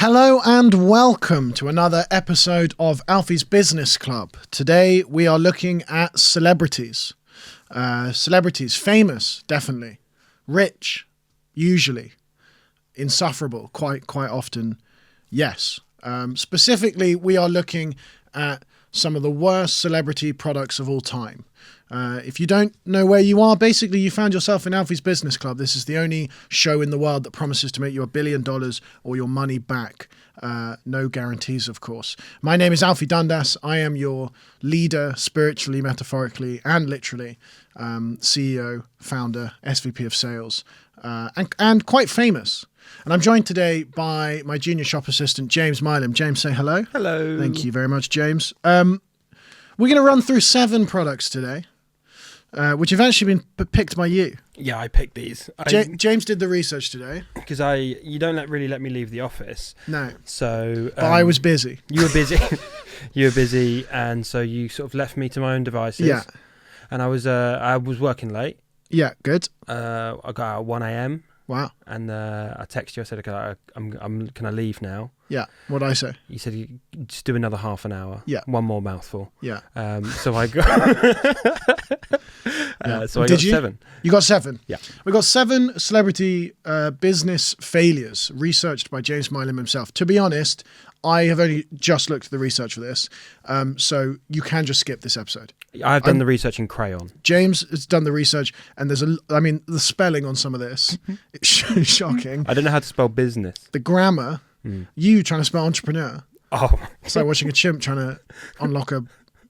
Hello and welcome to another episode of Alfie's Business Club. Today we are looking at celebrities. Celebrities, famous, definitely. Rich, usually. Insufferable, quite often, yes. Specifically, we are looking at some of the worst celebrity products of all time. If you don't know where you are, basically you found yourself in Alfie's Business Club. This is the only show in the world that promises to make you $1 billion or your money back. No guarantees, of course. My name is Alfie Dundas. I am your leader, spiritually, metaphorically, and literally. CEO, founder, SVP of sales, and quite famous. And I'm joined today by my junior shop assistant, James Mileham. James, say hello. Hello. Thank you very much, James. We're going to run through 7 products today, which have actually been picked by you. Yeah, I picked these. James did the research today. Because you don't really let me leave the office. No. So... but I was busy. You were busy. You were busy, and so you sort of left me to my own devices. Yeah. And I was working late. Yeah, good. I got out at 1 a.m. Wow. And I texted you. I said, okay, can I leave now? Yeah. What did I say? You said, just do another half an hour. Yeah. One more mouthful. Yeah. So I got... So I got 7. You got 7? Yeah. We got 7 celebrity business failures researched by James Mileham himself. To be honest, I have only just looked at the research for this, so you can just skip this episode. I've done the research in crayon. James has done the research, and the spelling on some of this, it's shocking. I don't know how to spell business. The grammar, you trying to spell entrepreneur. Oh. It's like watching a chimp trying to unlock a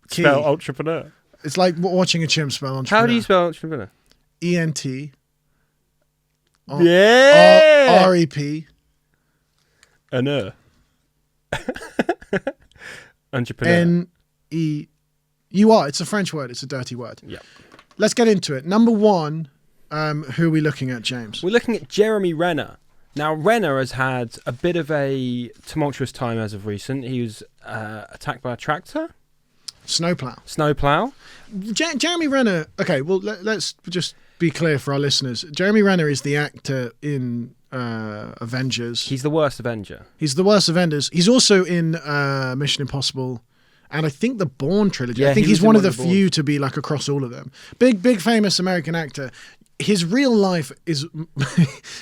key. Spell entrepreneur. It's like watching a chimp spell entrepreneur. How do you spell entrepreneur? E-N-T. Yeah. R-E-P. Entrepreneur. N-E. You are. It's a French word. It's a dirty word. Yeah. Let's get into it. Number 1, who are we looking at, James? We're looking at Jeremy Renner. Now, Renner has had a bit of a tumultuous time as of recent. He was attacked by a tractor. Snowplow. Jeremy Renner. Okay, well, let's just be clear for our listeners. Jeremy Renner is the actor in Avengers. He's the worst Avenger. He's the worst Avengers. He's also in Mission Impossible. And I think the Bourne trilogy. Yeah, I think he's one of the few to be like across all of them. Big famous American actor. His real life is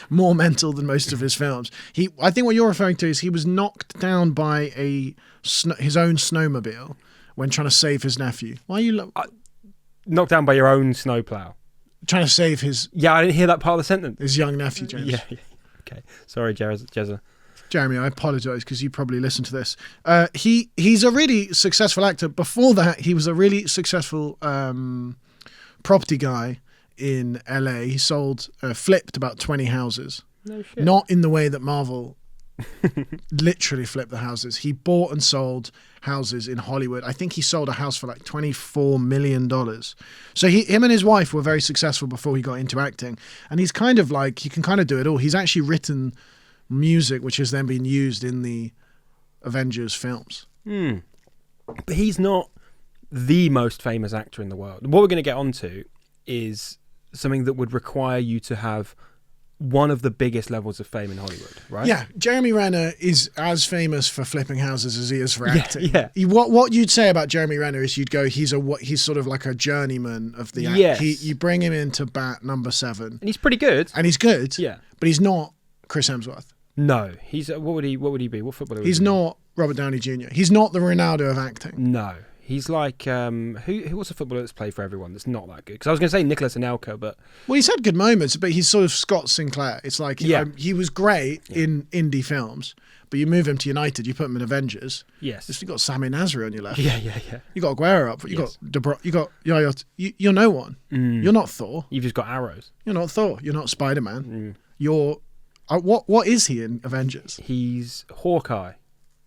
more mental than most of his films. I think what you're referring to is he was knocked down by his own snowmobile when trying to save his nephew. Why are you knocked down by your own snowplow? Trying to save his... Yeah, I didn't hear that part of the sentence. His young nephew, James. Yeah. Okay. Sorry, Jezza. Jeremy, I apologise because you probably listened to this. He's a really successful actor. Before that, he was a really successful property guy in LA. He flipped about 20 houses. No shit. Not in the way that Marvel literally flipped the houses. He bought and sold houses in Hollywood. I think he sold a house for like $24 million. So him and his wife were very successful before he got into acting. And he's kind of like, he can kind of do it all. He's actually written music which has then been used in the Avengers films. But he's not the most famous actor in the world. What we're going to get onto is something that would require you to have one of the biggest levels of fame in Hollywood, right? Yeah, Jeremy Renner is as famous for flipping houses as he is for acting. Yeah. What you'd say about Jeremy Renner is you'd go, he's sort of like a journeyman of the act. Yes. You bring him into bat number 7. And he's pretty good. And he's good. Yeah. But he's not Chris Hemsworth. No. He's what would he be? What footballer would he be? He's not Robert Downey Jr. He's not the Ronaldo of acting. No. He's like what's a footballer that's played for everyone that's not that good? Because I was going to say Nicholas Anelka, but he's had good moments, but he's sort of Scott Sinclair. It's like he was great in indie films, but you move him to United, you put him in Avengers. Yes, you got Sami Nasri on your left. Yeah. You got Aguero up. You got De Bruyne. You got you're no one. You're not Thor. You've just got arrows. You're not Thor. You're not Spider-Man. You're what is he in Avengers? He's Hawkeye.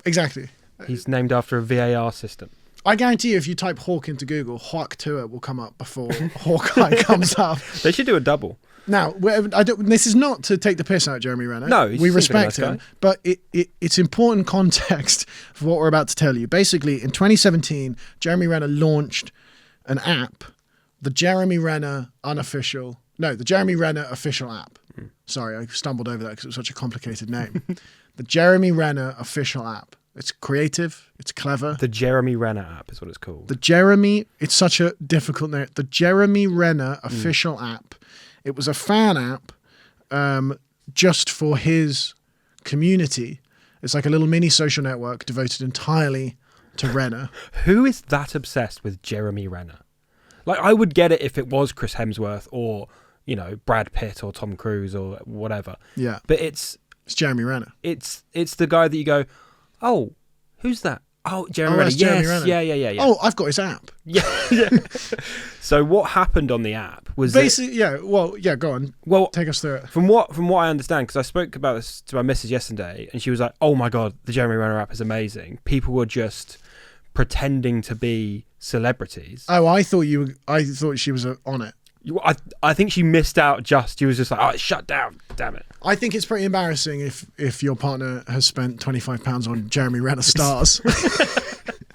Exactly. He's named after a VAR system. I guarantee you, if you type Hawk into Google, Hawk Tour will come up before Hawkeye comes up. They should do a double. Now, this is not to take the piss out of Jeremy Renner. No, we respect him, but it's important context for what we're about to tell you. Basically, in 2017, Jeremy Renner launched an app, the Jeremy Renner official app. Sorry, I stumbled over that because it was such a complicated name. The Jeremy Renner official app. It's creative. It's clever. The Jeremy Renner app is what it's called. It's such a difficult name. The Jeremy Renner official app. It was a fan app just for his community. It's like a little mini social network devoted entirely to Renner. Who is that obsessed with Jeremy Renner? Like, I would get it if it was Chris Hemsworth or, you know, Brad Pitt or Tom Cruise or whatever. Yeah. But it's Jeremy Renner. It's the guy that you go, oh, who's that? Oh, Jeremy Renner. That's Jeremy Renner. Yeah. Oh, I've got his app. Yeah. So what happened on the app was basically, go on. Well, take us through it. From what I understand, because I spoke about this to my missus yesterday, and she was like, "Oh my god, the Jeremy Renner app is amazing." People were just pretending to be celebrities. Oh, I thought she was on it. I think she missed out. She was just like, "Oh, it's shut down. Damn it." I think it's pretty embarrassing if your partner has spent £25 on Jeremy Renner stars.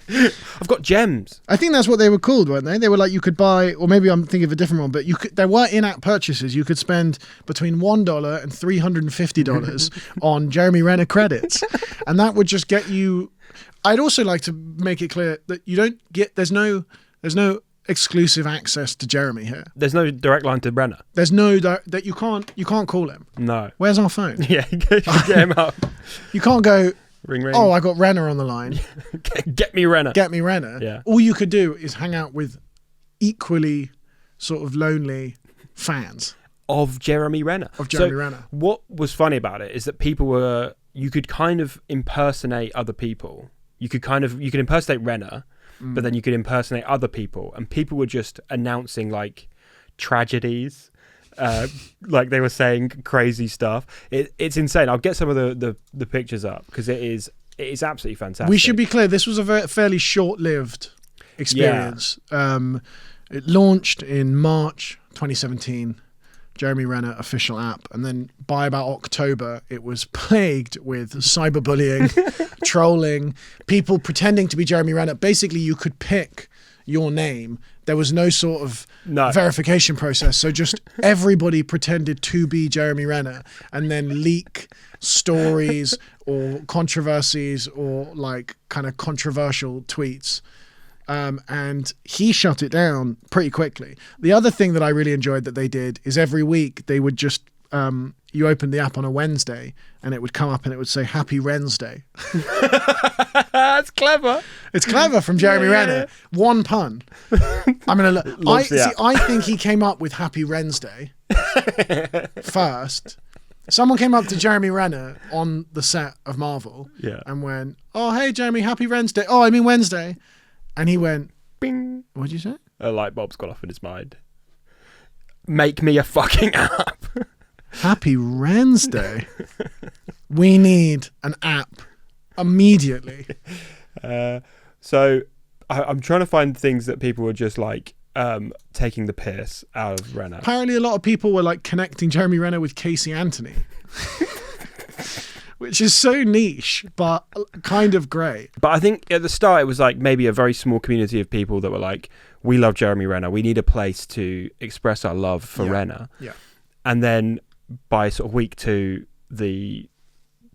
I've got gems. I think that's what they were called, weren't they? They were like, you could buy, or maybe I'm thinking of a different one, but there were in-app purchases. You could spend between $1 and $350 on Jeremy Renner credits, and that would just get you. I'd also like to make it clear that you don't get. There's no exclusive access to Jeremy here. There's no direct line to Renner. There's no that you can't call him. No. Where's our phone? Yeah, get him up. You can't go. Ring, ring. Oh, I got Renner on the line. Get me Renner. Get me Renner. Yeah. All you could do is hang out with equally sort of lonely fans of Jeremy Renner. Renner. What was funny about it is that you could kind of impersonate other people. You could impersonate Renner, but then you could impersonate other people, and people were just announcing like tragedies. Like they were saying crazy stuff. It's insane. I'll get some of the pictures up because it is absolutely fantastic. We should be clear, this was a fairly short-lived experience. Yeah. It launched in March 2017, Jeremy Renner official app, and then by about October it was plagued with cyberbullying, trolling, people pretending to be Jeremy Renner. Basically, you could pick your name. There was no sort of verification process, so just everybody pretended to be Jeremy Renner and then leak stories or controversies or like kind of controversial tweets. And he shut it down pretty quickly. The other thing that I really enjoyed that they did is every week they would just you opened the app on a Wednesday and it would come up and it would say Happy Rennsday. That's clever. It's clever from Jeremy Renner. One pun. I'm gonna look. I think he came up with Happy Rennsday first. Someone came up to Jeremy Renner on the set of Marvel and went, "Oh, hey Jeremy, Happy Rennsday." "Oh, I mean Wednesday." And he went, "Bing." What'd you say? A light bulb's gone off in his mind. Make me a fucking app. Happy Rennsday. We need an app immediately. So I'm trying to find things that people were just like taking the piss out of Renner. Apparently a lot of people were like connecting Jeremy Renner with Casey Anthony. Which is so niche, but kind of great. But I think at the start it was like maybe a very small community of people that were like, we love Jeremy Renner. We need a place to express our love for Renner. Yeah. And then by sort of week 2, the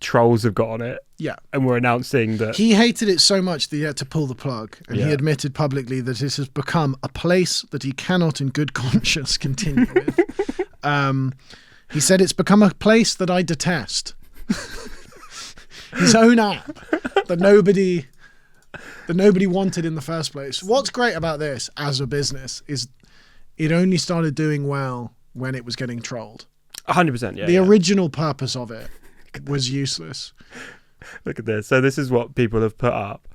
trolls have got on it. Yeah. And we're announcing that he hated it so much that he had to pull the plug. And he admitted publicly that this has become a place that he cannot in good conscience continue with. He said, "It's become a place that I detest." His own app that nobody wanted in the first place. What's great about this as a business is it only started doing well when it was getting trolled. 100%, yeah. The original purpose of it was useless. Look at this. So this is what people have put up.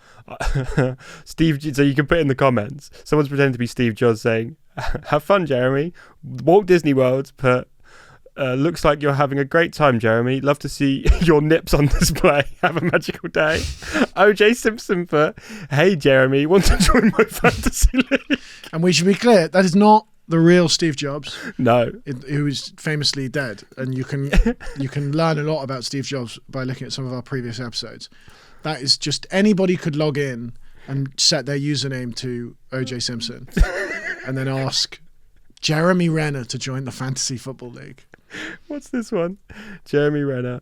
Steve, so you can put in the comments. Someone's pretending to be Steve Jobs saying, "Have fun, Jeremy." Walt Disney World's put, "Looks like you're having a great time, Jeremy. Love to see your nips on display. Have a magical day." OJ Simpson put, "Hey, Jeremy, want to join my fantasy league?" And we should be clear, that is not the real Steve Jobs. No. Who is famously dead. And you can learn a lot about Steve Jobs by looking at some of our previous episodes. That is just anybody could log in and set their username to OJ Simpson and then ask Jeremy Renner to join the Fantasy Football League. What's this one? Jeremy Renner.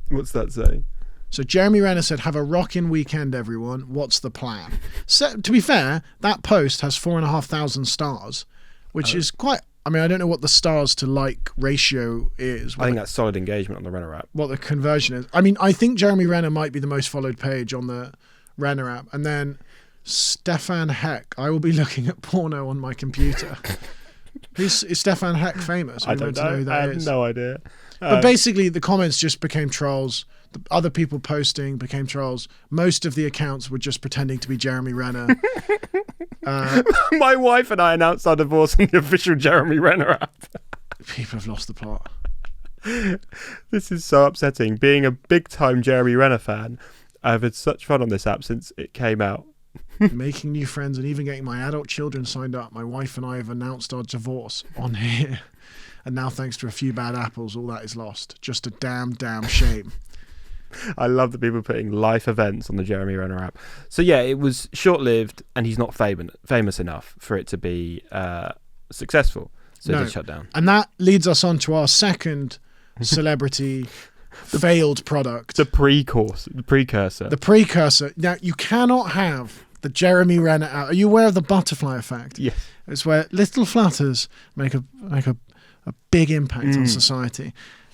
What's that say? So Jeremy Renner said, "Have a rocking weekend, everyone. What's the plan?" So, to be fair, that post has 4,500 stars, which is quite... I mean, I don't know what the stars to like ratio is. I think that's solid engagement on the Renner app. What the conversion is. I mean, I think Jeremy Renner might be the most followed page on the Renner app. And then Stefan Heck. I will be looking at porno on my computer. Is Stefan Heck famous? I don't know. I have no idea. But basically, the comments just became trolls. The other people posting became trolls. Most of the accounts were just pretending to be Jeremy Renner. My wife and I announced our divorce on the official Jeremy Renner app. People have lost the plot. This is so upsetting. Being a big-time Jeremy Renner fan, I've had such fun on this app since it came out. Making new friends and even getting my adult children signed up. My wife and I have announced our divorce on here. And now, thanks to a few bad apples, all that is lost. Just a damn shame. I love the people putting life events on the Jeremy Renner app. So yeah, it was short-lived, and he's not famous enough for it to be successful. So it did shut down. And that leads us on to our second celebrity failed product. The precursor. The precursor. Now, you cannot have the Jeremy Renner app. Are you aware of the butterfly effect? Yes. It's where little flutters make a big impact on society.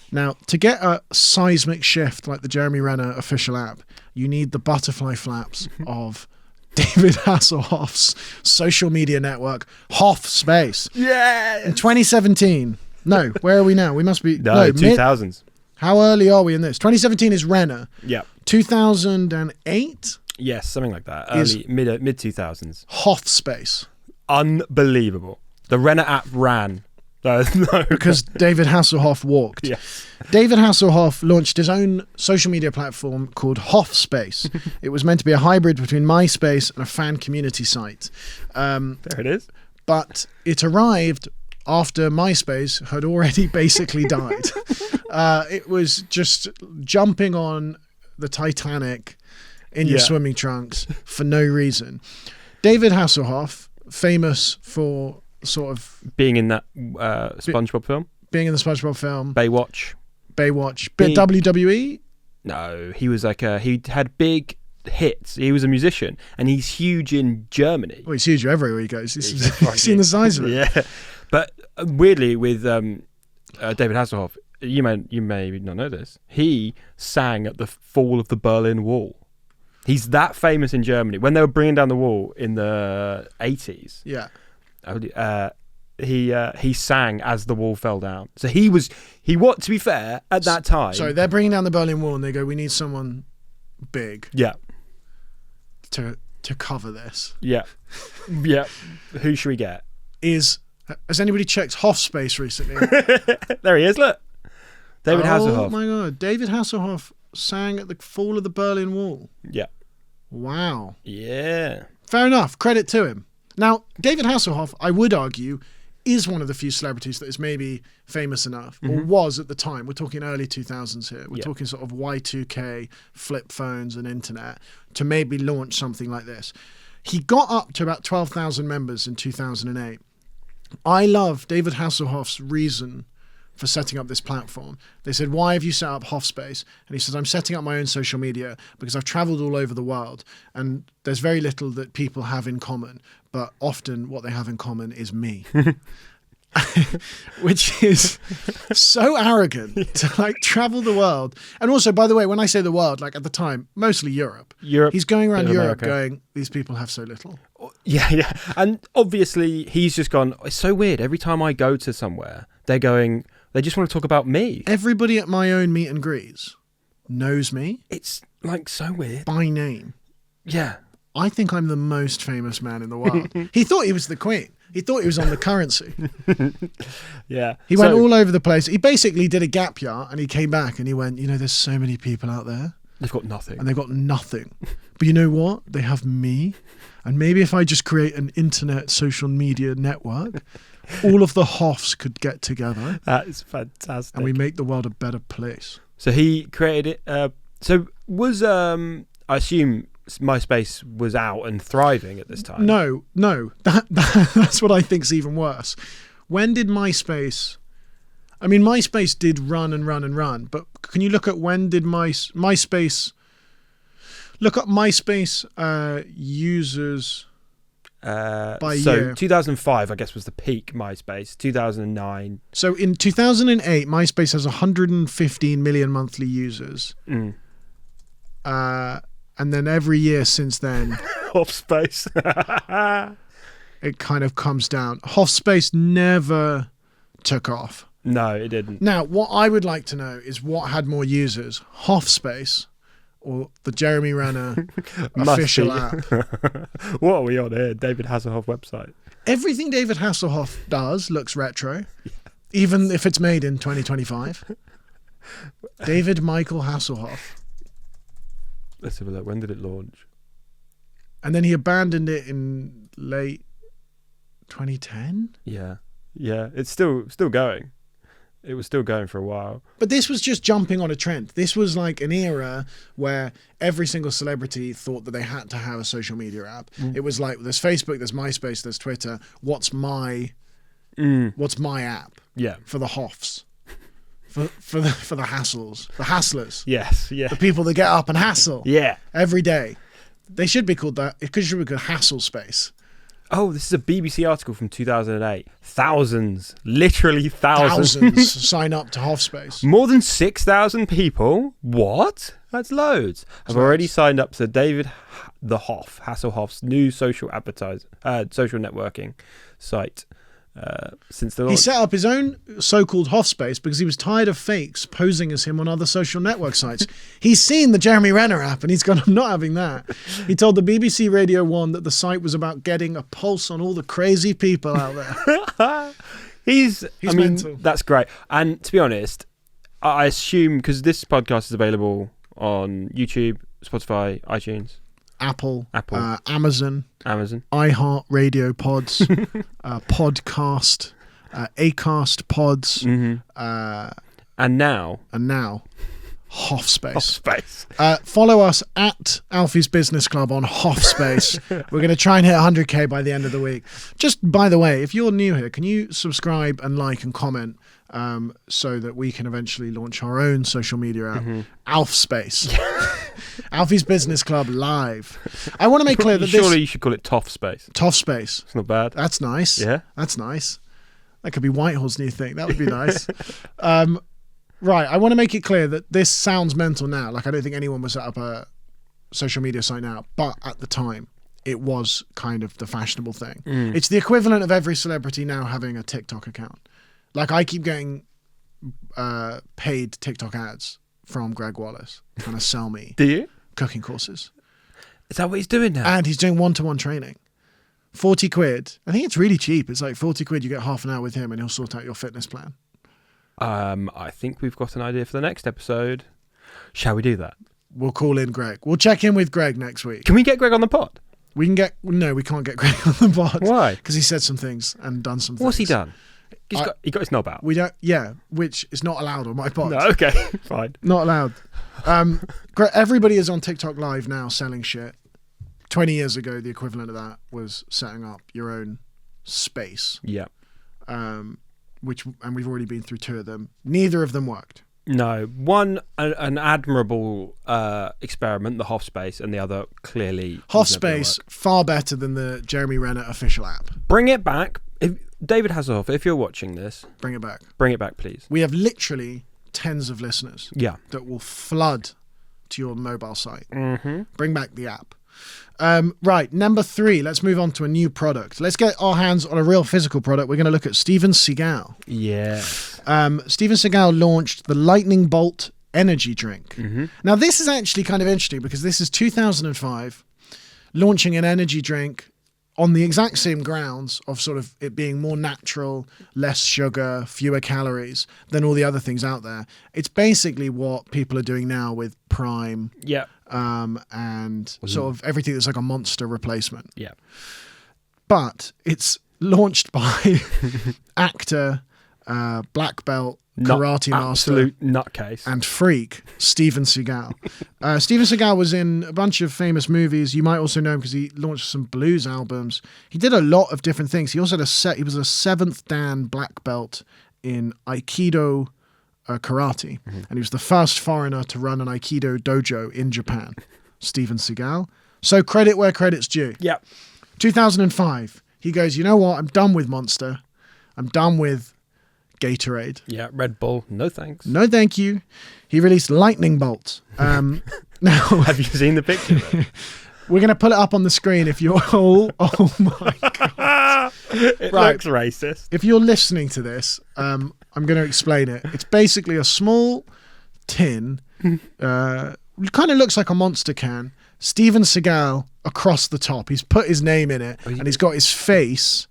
Now, to get a seismic shift like the Jeremy Renner official app, you need the butterfly flaps of David Hasselhoff's social media network, Hoffspace. Yes! In 2017. No, where are we now? We must be... No 2000s. How early are we in this? 2017 is Renner. Yeah. 2008? Yes, something like that. Early, mid 2000s. Hoffspace. Unbelievable. The Renner app ran. No. Because David Hasselhoff walked. Yes. David Hasselhoff launched his own social media platform called Hoffspace. It was meant to be a hybrid between MySpace and a fan community site. There it is. But it arrived after MySpace had already basically died. It was just jumping on the Titanic in your swimming trunks for no reason. David Hasselhoff, famous for sort of being in that SpongeBob film, being in the SpongeBob film, Baywatch, bit WWE. No, he was like he had big hits. He was a musician, and he's huge in Germany. Well, he's huge everywhere he goes. He's seen the size of it. Yeah, but weirdly with David Hasselhoff, you may not know this. He sang at the fall of the Berlin Wall. He's that famous in Germany when they were bringing down the wall in the 80s. Yeah. He sang as the wall fell down. So he was to be fair at that time. So they're bringing down the Berlin Wall and they go, we need someone big. Yeah. To cover this. Yeah. Yeah. Who should we get? Has anybody checked Hoffspace recently? There he is. Look, David Hasselhoff. Oh my god, David Hasselhoff sang at the fall of the Berlin Wall. Yeah. Wow. Yeah. Fair enough. Credit to him. Now, David Hasselhoff, I would argue, is one of the few celebrities that is maybe famous enough, or was at the time. We're talking early 2000s here. We're talking sort of Y2K, flip phones and internet, to maybe launch something like this. He got up to about 12,000 members in 2008. I love David Hasselhoff's reason for setting up this platform. They said, why have you set up Hoffspace? And he says, I'm setting up my own social media because I've traveled all over the world and there's very little that people have in common, but often what they have in common is me. Which is so arrogant to like travel the world. And also, by the way, when I say the world, like at the time, mostly Europe. He's going around Europe going, these people have so little. Yeah. And obviously he's just gone, it's so weird. Every time I go to somewhere, they're going, they just want to talk about me. Everybody at my own meet and greets knows me. It's like so weird. By name. Yeah. I think I'm the most famous man in the world. He thought he was the Queen. He thought he was on the currency. Yeah. He went all over the place. He basically did a gap year and he came back and he went, there's so many people out there. They've got nothing. And they've got nothing. But you know what? They have me. And maybe if I just create an internet social media network, all of the Hoffs could get together. That is fantastic. And we make the world a better place. So he created it. So was, I assume, MySpace was out and thriving at this time? No. That's what I think's even worse. When did MySpace... I mean, MySpace did run and run and run, but can you look at when did MySpace Look up MySpace users by year. 2005, I guess, was the peak MySpace. 2009. So in 2008, MySpace has 115 million monthly users. Mm. And then every year since then, Hoffspace. it kind of comes down. Hoffspace never took off. No, it didn't. Now, what I would like to know is what had more users, Hoffspace or the Jeremy Renner official app? What are we on here? David Hasselhoff website. Everything David Hasselhoff does looks retro, even if it's made in 2025. David Michael Hasselhoff. Let's have a look. When did it launch? And then he abandoned it in late 2010. Yeah. It's still going. It was still going for a while. But this was just jumping on a trend. This was like an era where every single celebrity thought that they had to have a social media app. It was like, there's Facebook, there's MySpace, there's Twitter. What's my app? Yeah. For the Hoffs. For the hassles, the hasslers. Yes, yeah. The people that get up and hassle. Yeah. Every day. They should be called that. It should be called Hassle Space. Oh, this is a BBC article from 2008. Thousands, literally thousands. Sign up to Hoffspace. More than 6,000 people? What? That's loads. Have already signed up to David Hasselhoff's new social networking site. Since the launch. He set up his own so-called Hoffspace because he was tired of fakes posing as him on other social network sites. He's seen the Jeremy Renner app and he's gone, I'm not having that. He told the BBC Radio 1 that the site was about getting a pulse on all the crazy people out there. He's mental. That's great. And to be honest, I assume, because this podcast is available on YouTube, Spotify, iTunes, Apple, Amazon, iHeart Radio Pods, Podcast, Acast Pods, and now Hoffspace. Follow us at Alfie's Business Club on Hoffspace. We're going to try and hit 100k by the end of the week. Just by the way, if you're new here, can you subscribe and like and comment so that we can eventually launch our own social media app, Alfspace. Alfie's Business Club live. I want to make clear that surely you should call it Toffspace. Toffspace. It's not bad. That's nice. Yeah, that's nice. That could be Whitehall's new thing. That would be nice. Right. I want to make it clear that this sounds mental now. Like, I don't think anyone would set up a social media site now, but at the time, it was kind of the fashionable thing. It's the equivalent of every celebrity now having a TikTok account. Like, I keep getting paid TikTok ads from Greg Wallace trying to sell me cooking courses. Is that what he's doing now? And he's doing one-to-one training. 40 quid. I think it's really cheap. It's like 40 quid. You get half an hour with him and he'll sort out your fitness plan. I think we've got an idea for the next episode. Shall we do that? We'll call in Greg. We'll check in with Greg next week. Can we get Greg on the pod? We can't get Greg on the pod. Why? Because he said some things and done some things. What's he done? He got his knob out. Which is not allowed on my pod. No, okay, fine. Not allowed. Everybody is on TikTok Live now selling shit. 20 years ago, the equivalent of that was setting up your own space. Yeah. And we've already been through 2 of them. Neither of them worked. No, one an admirable experiment, the Hoffspace, and the other clearly Hoffspace far better than the Jeremy Renner official app. Bring it back, David Hasselhoff. If you're watching this, bring it back. Bring it back, please. We have literally tens of listeners. Yeah, that will flood to your mobile site. Bring back the app. Right, number 3, let's move on to a new product. Let's get our hands on a real physical product. We're going to look at Steven Seagal. Yeah. Steven Seagal launched the Lightning Bolt energy drink. Now, this is actually kind of interesting because this is 2005, launching an energy drink on the exact same grounds of sort of it being more natural, less sugar, fewer calories than all the other things out there. It's basically what people are doing now with Prime. Yeah. And sort of everything that's like a Monster replacement. Yeah. But it's launched by actor, black belt, karate master, absolute nutcase, and freak Steven Seagal. Steven Seagal was in a bunch of famous movies. You might also know him because he launched some blues albums. He did a lot of different things. He also had he was a 7th Dan black belt in Aikido karate, and he was the first foreigner to run an Aikido dojo in Japan. Steven Seagal. So credit where credit's due. Yep. 2005, he goes, you know what? I'm done with Monster. I'm done with Gatorade. Yeah, Red Bull. No thanks. No, thank you. He released Lightning Bolt. Now, Have you seen the picture? we're going to put it up on the screen if you're... Oh my God. It looks racist. If you're listening to this, I'm going to explain it. It's basically a small tin. It kind of looks like a Monster can. Steven Seagal across the top. He's put his name in it, and he's got his face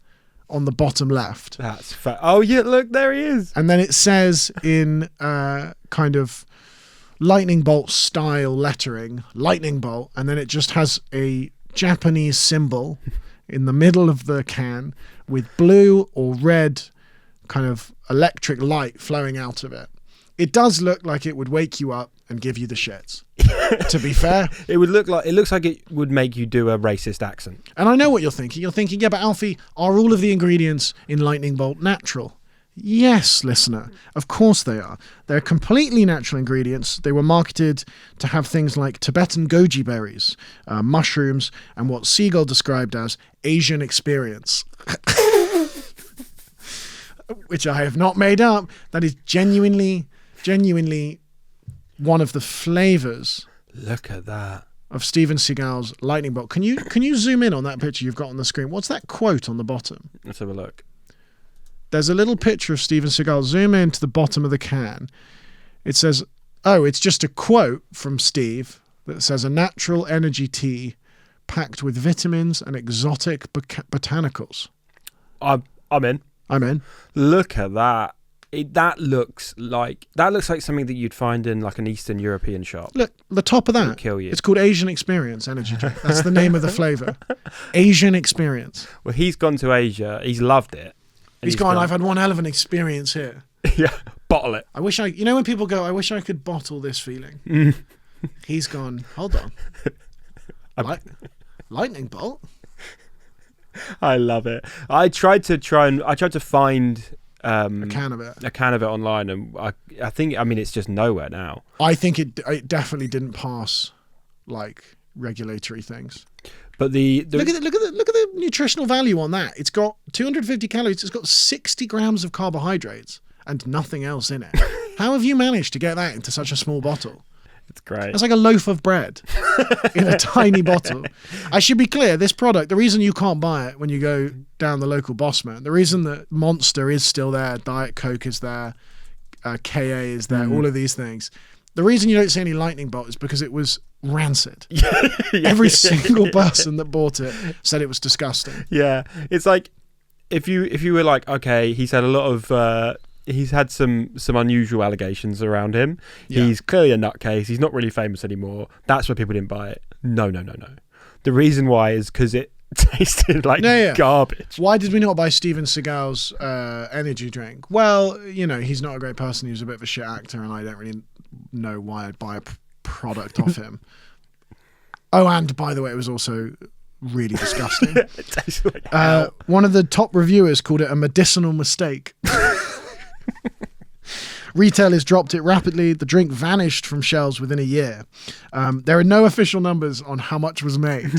on the bottom left. That's oh yeah, look, there he is. And then it says in kind of lightning bolt style lettering, lightning bolt, and then it just has a Japanese symbol in the middle of the can with blue or red kind of electric light flowing out of it. It does look like it would wake you up and give you the shits. To be fair, it looks like it would make you do a racist accent. And I know what you're thinking. You're thinking, yeah, but Alfie, are all of the ingredients in Lightning Bolt natural? Yes, listener, of course they are. They're completely natural ingredients. They were marketed to have things like Tibetan goji berries, mushrooms, and what Seagal described as Asian experience. Which I have not made up. That is genuinely one of the flavors. Look at that. Of Steven Seagal's Lightning Bolt. Can you zoom in on that picture you've got on the screen? What's that quote on the bottom? Let's have a look. There's a little picture of Steven Seagal. Zoom in to the bottom of the can. It says, it's just a quote from Steve that says, a natural energy tea packed with vitamins and exotic botanicals. I'm in. I'm in. Look at that. That looks like something that you'd find in like an Eastern European shop. Look, the top of that. It'll kill you. It's called Asian Experience Energy Drink. That's the name of the flavour. Asian Experience. Well, he's gone to Asia. He's loved it. He's gone, I've had one hell of an experience here. Yeah, bottle it. I wish when people go, I wish I could bottle this feeling. He's gone, hold on. Lightning Bolt? I love it. I tried to find a can of it online, and I think it's just nowhere now. I think it definitely didn't pass like regulatory things. But the look at the nutritional value on that. It's got 250 calories. It's got 60 grams of carbohydrates and nothing else in it. How have you managed to get that into such a small bottle? It's great. It's like a loaf of bread in a tiny bottle. I should be clear, this product, the reason you can't buy it when you go down the local Bossman, the reason that Monster is still there, Diet Coke is there, KA is there, all of these things. The reason you don't see any Lightning Bolt is because it was rancid. Every single person that bought it said it was disgusting. Yeah. It's like, if you were like, okay, he's had a lot of... he's had some unusual allegations around him. Yeah. He's clearly a nutcase. He's not really famous anymore. That's why people didn't buy it. No. The reason why is because it tasted like garbage. Why did we not buy Steven Seagal's energy drink? Well, he's not a great person. He was a bit of a shit actor, and I don't really know why I'd buy a product off him. Oh, and by the way, it was also really disgusting. It tasted like one of the top reviewers called it a medicinal mistake. Retailers dropped it rapidly. The drink vanished from shelves within a year. There are no official numbers on how much was made,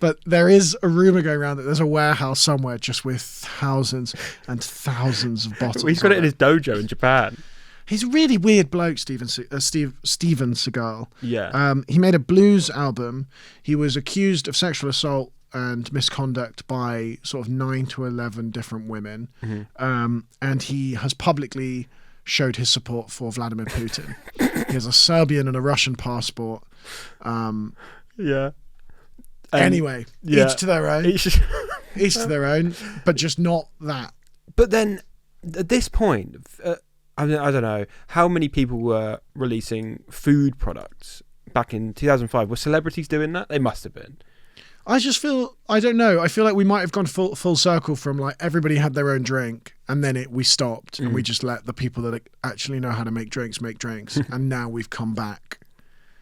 but there is a rumor going around that there's a warehouse somewhere just with thousands and thousands of bottles. He's got it in his dojo in Japan. He's a really weird bloke, Steven Seagal. Yeah. He made a blues album. He was accused of sexual assault and misconduct by sort of 9 to 11 different women. Mm-hmm. And he has publicly showed his support for Vladimir Putin. He has a Serbian and a Russian passport. Yeah. Anyway, each to their own. Each to their own, but just not that. But then, at this point, I don't know, how many people were releasing food products back in 2005? Were celebrities doing that? They must have been. I just feel, I don't know, I feel like we might have gone full circle from like everybody had their own drink and then we stopped and we just let the people that actually know how to make drinks and now we've come back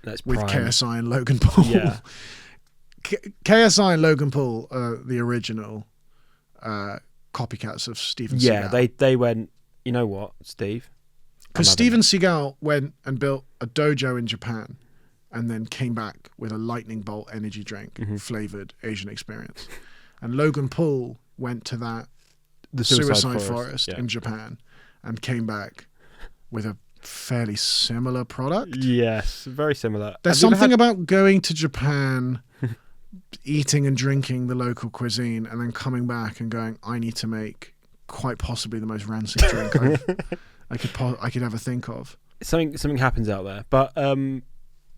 with KSI and Logan Paul. Yeah. KSI and Logan Paul are the original copycats of Steven Seagal. Yeah, they went, you know what, Steve? Because Steven Seagal went and built a dojo in Japan and then came back with a lightning bolt energy drink Mm-hmm. flavored Asian experience. And Logan Paul went to that The suicide forest yeah. in Japan and came back with a fairly similar product. Yes, very similar. There's something about going to Japan, eating and drinking the local cuisine, and then coming back and going, I need to make quite possibly the most rancid drink I could ever think of. Something happens out there, but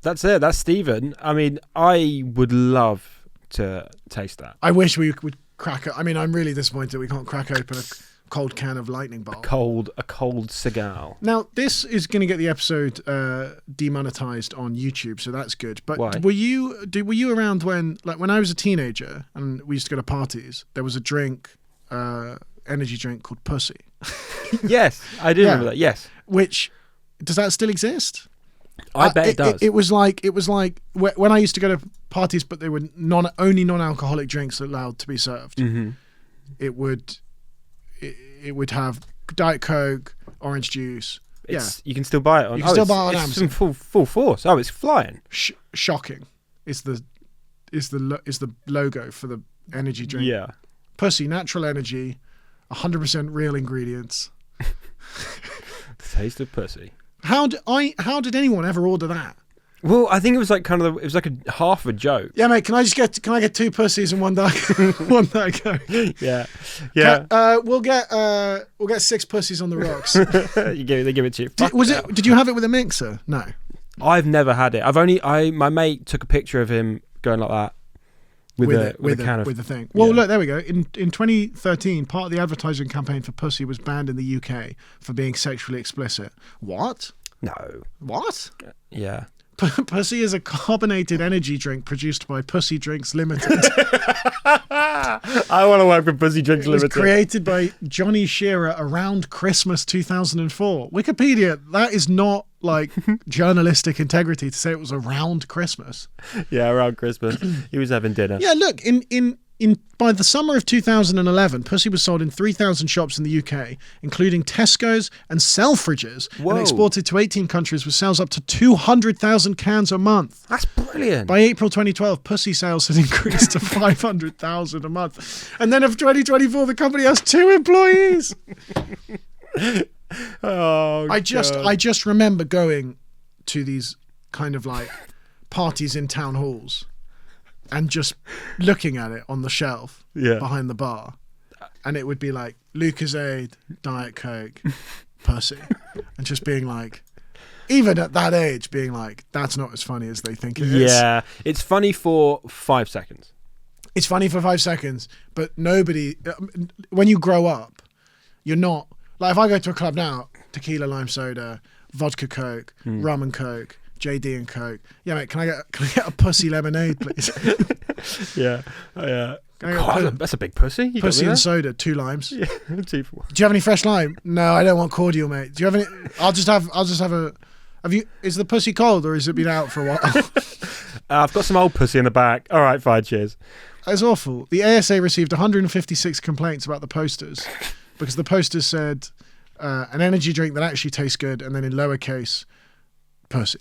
that's it. That's Stephen. I mean, I would love to taste that. I wish we would crack it. I mean, I'm really disappointed we can't crack open a cold can of lightning bolt. A cold Seagal. Now, this is going to get the episode demonetized on YouTube, so that's good. But Why? were you around when I was a teenager and we used to go to parties? There was a drink, energy drink called Pussy. Yes, I do remember that. Yes, Which does that still exist? I bet it does. It was like when I used to go to parties, but they were only non-alcoholic drinks allowed to be served. Mm-hmm. It would have Diet Coke, orange juice. You can still buy it on. You can still buy it on it's Amazon. in full force. Oh, it's flying. Shocking. Is the logo for the energy drink. Yeah. Pussy, natural energy, 100% real ingredients. Taste of pussy. How did anyone ever order that? Well, I think it was like it was like a half a joke. Yeah, mate. Can I get 2 pussies and one Diet Coke? Yeah, yeah. We'll get 6 pussies on the rocks. They give it to you. Did you have it with a mixer? No. I've never had it. My mate took a picture of him going like that with a can of the thing. Well, look, there we go. In 2013, part of the advertising campaign for Pussy was banned in the UK for being sexually explicit. What? No. What? Yeah. Pussy is a carbonated energy drink produced by Pussy Drinks Limited. I want to work for Pussy Drinks It was Limited. created by Johnny Shearer around Christmas 2004. Wikipedia, that is not like journalistic integrity to say it was around Christmas. Yeah, around Christmas. He was having dinner. Yeah, look, by the summer of 2011, Pussy was sold in 3,000 shops in the UK, including Tesco's and Selfridges, Whoa. and exported to 18 countries with sales up to 200,000 cans a month. That's brilliant. By April 2012, Pussy sales had increased to 500,000 a month. And then of 2024, the company has 2 employees. Oh, I just remember going to these kind of like parties in town halls and just looking at it on the shelf behind the bar, and it would be like Lucozade, Diet Coke, Pussy, and just being like, even at that age, being like, that's not as funny as they think it is. Yeah, it's funny for 5 seconds. It's funny for 5 seconds, but nobody, when you grow up, you're not, like if I go to a club now, tequila, lime soda, vodka Coke, rum and Coke, JD and Coke. Yeah, mate, can I get a Pussy lemonade, please? Yeah. Yeah. God, That's a big pussy. You Pussy got me and soda, 2 limes. there? Yeah, 2 for 1. Do you have any fresh lime? No, I don't want cordial, mate. Do you have any? I'll just have a. Have you? Is the pussy cold or has it been out for a while? I've got some old pussy in the back. All right, fine, cheers. It's awful. The ASA received 156 complaints about the posters because the posters said an energy drink that actually tastes good, and then in lowercase, Pussy.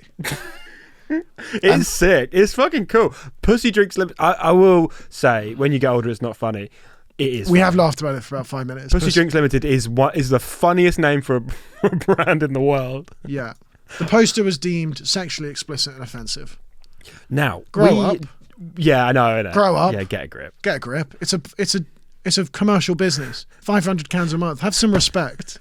It's sick. It's fucking cool. Pussy Drinks Limited. I will say, when you get older, it's not funny. It is. We have laughed about it for about 5 minutes. Pussy Drinks Limited is the funniest name for a brand in the world. Yeah. The poster was deemed sexually explicit and offensive. Now, Grow up. Yeah, I know. Grow up. Yeah, get a grip. Get a grip. It's a commercial business. 500 cans a month. Have some respect.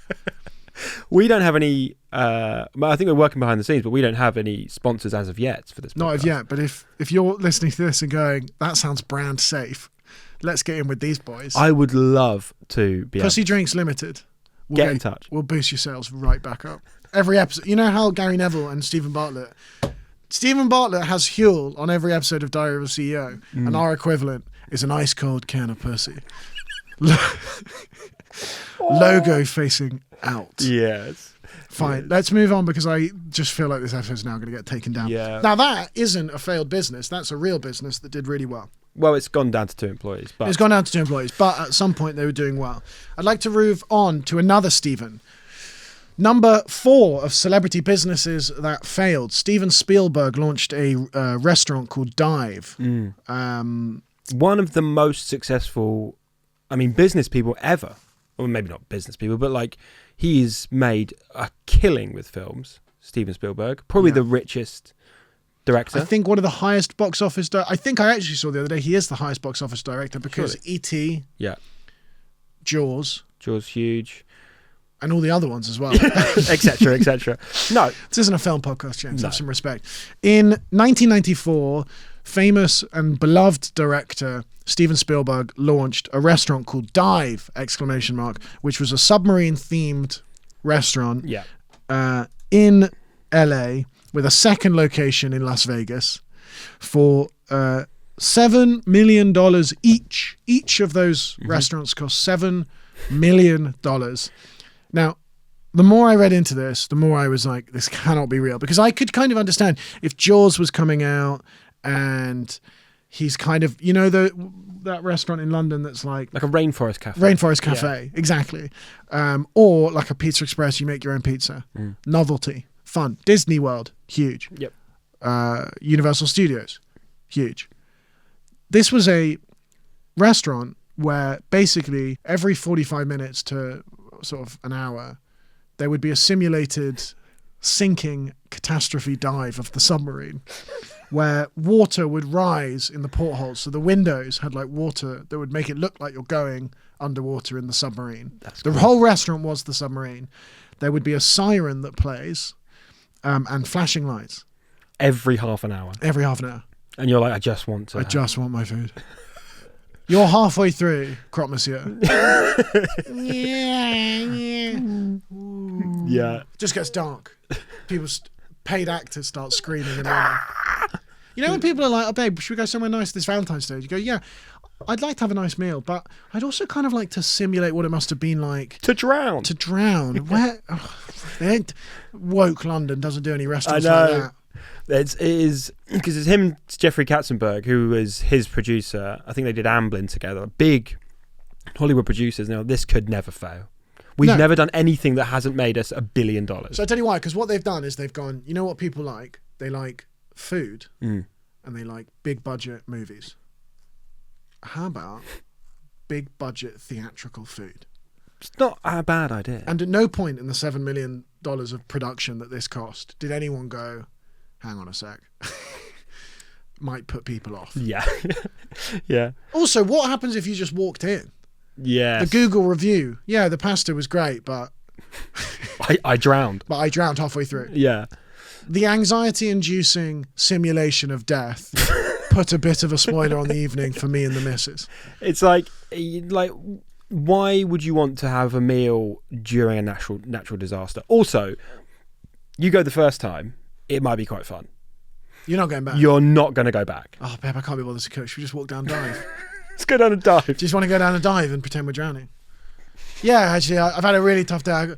We don't have any. I think we're working behind the scenes, but we don't have any sponsors as of yet for this. Not podcast. as yet, but if you're listening to this and going, that sounds brand safe, let's get in with these boys. I would love to be. Pussy Drinks Limited. Get in touch. We'll boost your sales right back up. Every episode. You know how Gary Neville and Stephen Bartlett has Huel on every episode of Diary of a CEO, and our equivalent is an ice cold can of pussy. Logo facing out. Yes. Fine. Let's move on because I just feel like this episode's now going to get taken down. Yeah. Now that isn't a failed business. That's a real business that did really well. Well, it's gone down to 2 employees, but It's gone down to 2 employees, but at some point they were doing well. I'd like to move on to another Stephen. Number 4 of celebrity businesses that failed. Steven Spielberg launched a restaurant called Dive. One of the most successful, business people ever. Well, maybe not business people, but like he's made a killing with films. Steven Spielberg, probably the richest director. I think one of the highest box office. I think I actually saw the other day he is the highest box office director because E.T., Jaws, huge, and all the other ones as well, etc., etc. No, this isn't a film podcast, James. Have some respect. In 1994, famous and beloved director Steven Spielberg launched a restaurant called Dive! Which was a submarine themed restaurant. In LA with a second location in Las Vegas for $7 million each. Each of those restaurants cost $7 million. Now, the more I read into this, the more I was like, this cannot be real. Because I could kind of understand if Jaws was coming out and he's kind of, that restaurant in London that's like a rainforest cafe. Rainforest cafe, exactly. Or like a Pizza Express, you make your own pizza. Novelty, fun. Disney World, huge. Yep. Universal Studios, huge. This was a restaurant where basically every 45 minutes to sort of an hour, there would be a simulated sinking catastrophe dive of the submarine where water would rise in the portholes. So the windows had like water that would make it look like you're going underwater in the submarine. The whole restaurant was the submarine. There would be a siren that plays and flashing lights. Every half an hour. Every half an hour. And you're like, I just want my food. You're halfway through, croque monsieur. Yeah. Just gets dark. Paid actors start screaming and running. When people are like, oh babe, should we go somewhere nice this Valentine's Day? You go, yeah, I'd like to have a nice meal, but I'd also kind of like to simulate what it must have been like to drown. Where woke London doesn't do any restaurants like that. It is because it's him, it's Jeffrey Katzenberg, who was his producer. I think they did Amblin together. Big Hollywood producers. Now this could never fail. We've never done anything that hasn't made us $1 billion. So I tell you why, because what they've done is they've gone, you know what people like? They like food and they like big budget movies. How about big budget theatrical food? It's not a bad idea. And at no point in the $7 million of production that this cost did anyone go, hang on a sec. Might put people off. Yeah. Yeah. Also, what happens if you just walked in? Yeah. The Google review. Yeah, the pasta was great, but I drowned. But I drowned halfway through. Yeah. The anxiety-inducing simulation of death put a bit of a spoiler on the evening for me and the missus. It's like why would you want to have a meal during a natural disaster? Also, you go the first time, it might be quite fun. You're not going back. You're not going to go back. Oh, babe, I can't be bothered to cook. Should we just walk down Dive? Let's go down a dive. Do you just want to go down a dive and pretend we're drowning? Yeah, actually, I've had a really tough day.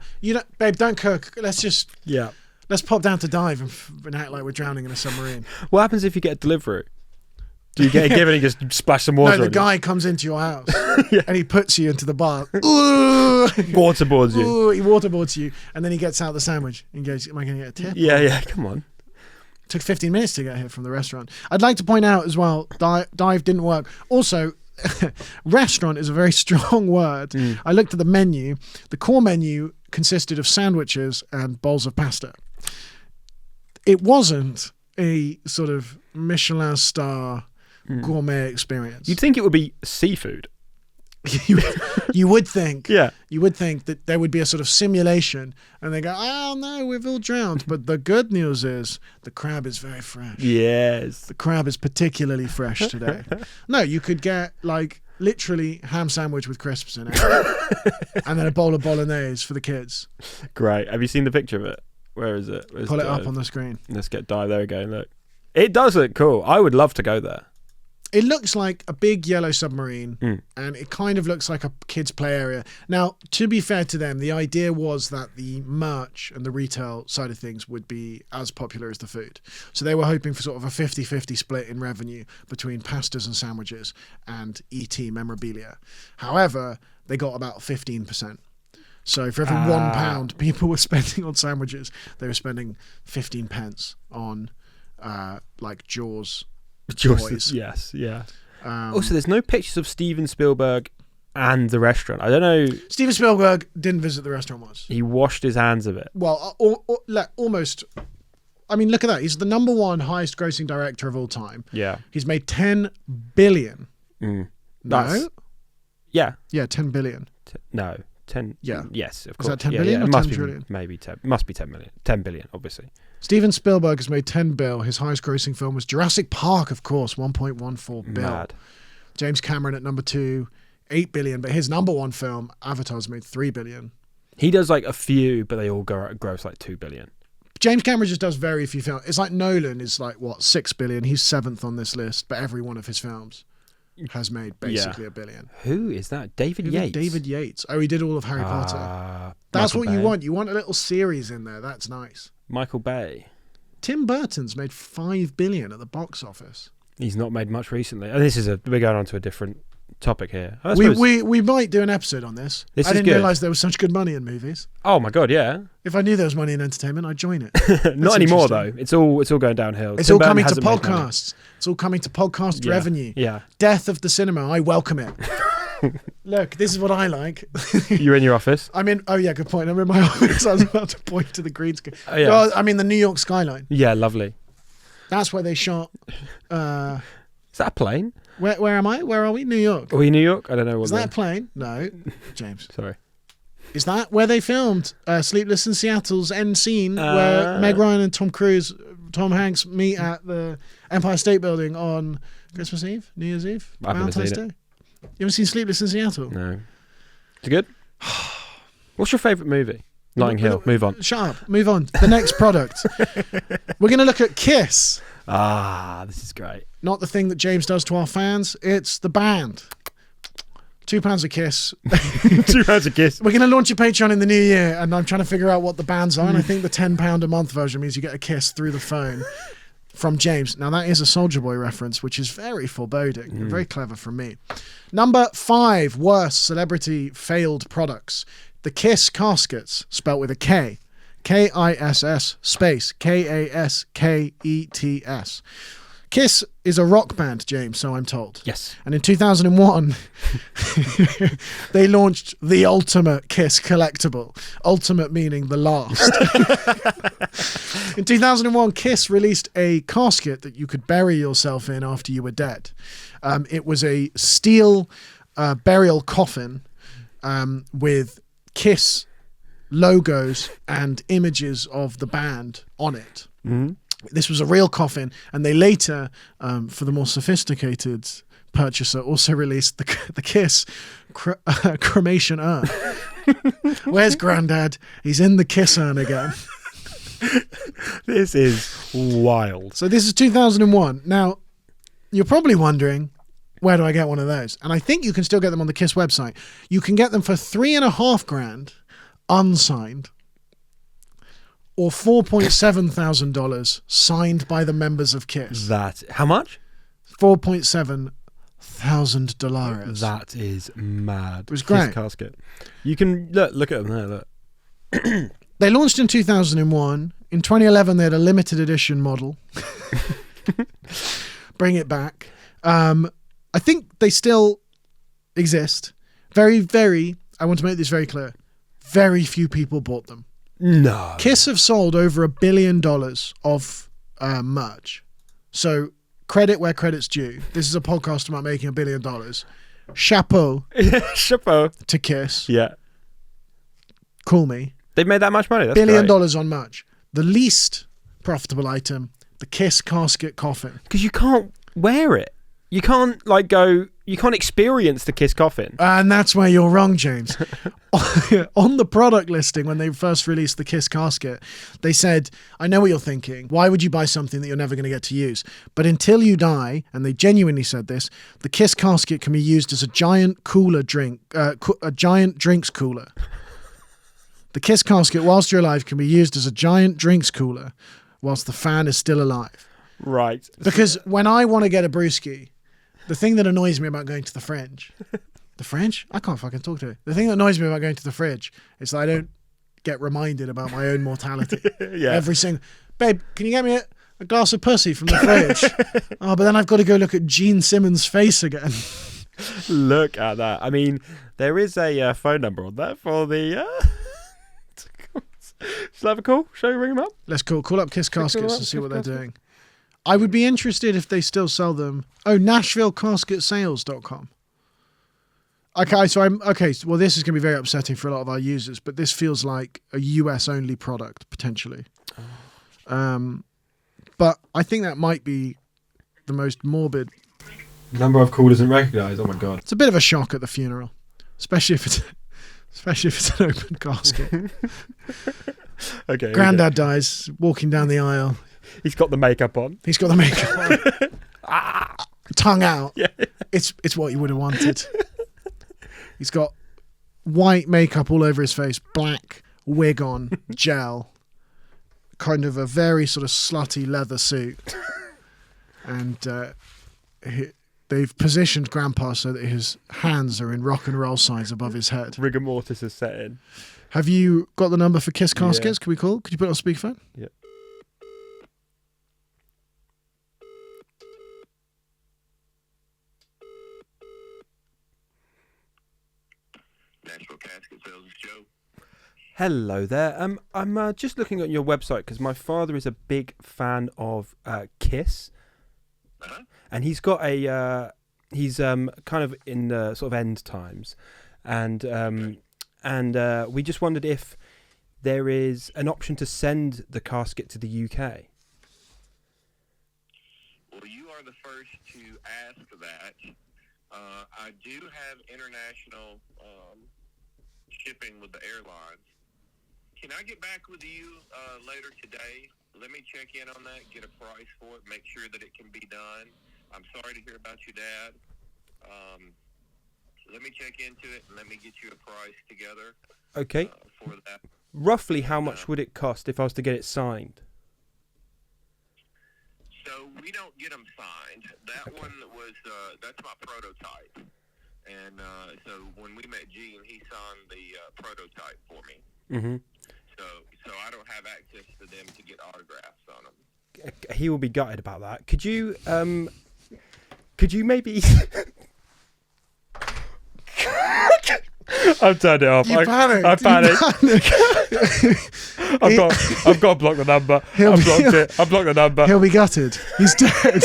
Babe, don't cook. Let's pop down to Dive and act like we're drowning in a submarine. What happens if you get a delivery? Do you get it given and just splash some water? No, the guy comes into your house and he puts you into the bar. Waterboards you. He waterboards you, and then he gets out the sandwich and goes, "Am I going to get a tip?" Yeah, come on. It took 15 minutes to get here from the restaurant. I'd like to point out as well, Dive didn't work. Also, restaurant is a very strong word. I looked at the menu. The core menu consisted of sandwiches and bowls of pasta. It wasn't a sort of Michelin star gourmet experience. You'd think it would be seafood. You would think. Yeah. You would think that there would be a sort of simulation and they go, oh no, we've all drowned. But the good news is the crab is very fresh. Yes. The crab is particularly fresh today. No, you could get like literally ham sandwich with crisps in it and then a bowl of bolognese for the kids. Great. Have you seen the picture of it? Where is it? Pull it up on the screen. Let's get Dive. There we go. Look. It does look cool. I would love to go there. It looks like a big yellow submarine and it kind of looks like a kids' play area. Now, to be fair to them, the idea was that the merch and the retail side of things would be as popular as the food. So they were hoping for sort of a 50-50 split in revenue between pastas and sandwiches and ET memorabilia. However, they got about 15%. So for every £1 people were spending on sandwiches, they were spending 15 pence on like Jaws toys. Yes, yeah. Also, there's no pictures of Steven Spielberg and the restaurant. I don't know. Steven Spielberg didn't visit the restaurant once. He washed his hands of it. Well, almost. I mean, look at that. He's the number one highest grossing director of all time. Yeah. He's made 10 billion. No? Yeah. Yeah, 10 billion. No. 10. Yeah. Yes, of Is course. that 10 billion or it 10 must trillion? Be, maybe 10. Must be 10 million. 10 billion, obviously. Steven Spielberg has made 10 bill. His highest grossing film was Jurassic Park, of course, 1.14 bill. Mad. James Cameron at number 2, 8 billion. But his number one film, Avatar's made 3 billion. He does like a few, but they all gross like 2 billion. James Cameron just does very few films. It's like Nolan is like, 6 billion? He's 7th on this list, but every one of his films has made basically $1 billion. Who is that? David Yates? David Yates. Oh, he did all of Harry Potter. That's Michael what you Bay. want. You want a little series in there. That's nice. Michael Bay. Tim Burton's made 5 billion at the box office. He's not made much recently. And we're going on to a different topic here. We might do an episode on this. This I is didn't good. realise there was such good money in movies. Oh my god, yeah. If I knew there was money in entertainment, I'd join it. Not anymore though. It's all going downhill. It's Tim all Burton coming to hasn't made money. podcasts. It's all coming to podcast revenue. Yeah. Death of the cinema. I welcome it. Look, this is what I like. You're in your office. Oh yeah, good point. I'm in my office. I was about to point to the green screen. Oh, yeah. Well, I mean the New York skyline. Yeah, lovely. That's where they shot. Is that a plane? Where am I? Where are we? New York. Are we in New York? I don't know what. Is that a plane? No, James. Sorry. Is that where they filmed Sleepless in Seattle's end scene where Meg Ryan and Tom Hanks meet at the Empire State Building on Christmas Eve, New Year's Eve, Valentine's Day? You ever seen Sleepless in Seattle? No. Is it good? What's your favourite movie? Notting Hill. Move on. Shut up. Move on. The next product. We're going to look at Kiss. This is great. Not the thing that James does to our fans. It's the band. £2 a Kiss. £2 a Kiss. We're going to launch a Patreon in the new year, and I'm trying to figure out what the bands are. And I think the £10 a month version means you get a kiss through the phone from James. Now, that is a Soulja Boy reference, which is very foreboding. Very clever from me. Number 5 worst celebrity failed products. The Kiss caskets, spelt with a K. Kiss space Kaskets. Kiss is a rock band, James, so I'm told. Yes. And in 2001, they launched the ultimate Kiss collectible. Ultimate meaning the last. In 2001, Kiss released a casket that you could bury yourself in after you were dead. It was a steel burial coffin with Kiss logos and images of the band on it. Mm-hmm. This was a real coffin, and they later, for the more sophisticated purchaser, also released the Kiss cremation urn. Where's Grandad? He's in the Kiss urn again. This is wild. So this is 2001. Now, you're probably wondering, where do I get one of those? And I think you can still get them on the Kiss website. You can get them for $3,500 unsigned, or $4,700 signed by the members of Kiss. How much? $4,700. That is mad. It was great. Kiss casket. You can look at them there. Look. They launched in 2001. In 2011, they had a limited edition model. Bring it back. I think they still exist. Very, very, I want to make this very clear, very few people bought them. No. Kiss have sold over $1 billion of merch. So credit where credit's due. This is a podcast about making $1 billion. Chapeau. Chapeau. To Kiss. Yeah. Call me. They've made that much money. That's $1 billion great. on merch. The least profitable item, the Kiss casket coffin. Because you can't wear it. You can't you can't experience the Kiss coffin. And that's where you're wrong, James. On the product listing, when they first released the Kiss casket, they said, I know what you're thinking. Why would you buy something that you're never going to get to use? But until you die, and they genuinely said this, the Kiss casket can be used as a giant a giant drinks cooler. The Kiss casket, whilst you're alive, can be used as a giant drinks cooler whilst the fan is still alive. Right. Because when I want to get a brewski, the thing that annoys me about going to the Fringe The fridge? I can't fucking talk to it. The thing that annoys me about going to the fridge is that I don't get reminded about my own mortality. Yeah. Every single... Babe, can you get me a glass of pussy from the fridge? Oh, but then I've got to go look at Gene Simmons' face again. Look at that. I mean, there is a phone number on there for the... Shall I have a call? Shall we ring them up? Let's call up Kiss Caskets and see what they're Casket. doing. I would be interested if they still sell them. Oh, NashvilleCasketSales.com. Okay, well, this is going to be very upsetting for a lot of our users, but this feels like a US only product potentially. But I think that might be the most morbid. Number I've called isn't recognised. Oh my god. It's a bit of a shock at the funeral, especially if it's an open casket. Okay. Granddad dies walking down the aisle. He's got the makeup on. He's got the makeup on. Tongue out. Yeah. It's what you would have wanted. He's got white makeup all over his face, black wig on, gel, kind of a very sort of slutty leather suit. And they've positioned Grandpa so that his hands are in rock and roll signs above his head. Rigor mortis is set in. Have you got the number for Kiss Caskets? Yeah. Can we call? Could you put it on speakerphone? Yeah. Nashville Casket Sales, Joe. Hello there. I'm just looking at your website because my father is a big fan of Kiss, and he's got he's kind of in the sort of end times, and we just wondered if there is an option to send the casket to the UK. Well, you are the first to ask that. I do have international shipping with the airlines. Can I get back with you later today? Let me check in on that, get a price for it, make sure that it can be done. I'm sorry to hear about your dad. Let me check into it and let me get you a price together. Okay. For that. Roughly, how much would it cost if I was to get it signed? So we don't get them signed. That one was that's my prototype, and so when we met Gene, he signed the prototype for me. Mm-hmm. So I don't have access to them to get autographs on them. He will be gutted about that. Could you maybe? I've turned it off. You panicked. I panicked. I've got to block the number. I've blocked it. I've blocked the number. He'll be gutted. He's dead.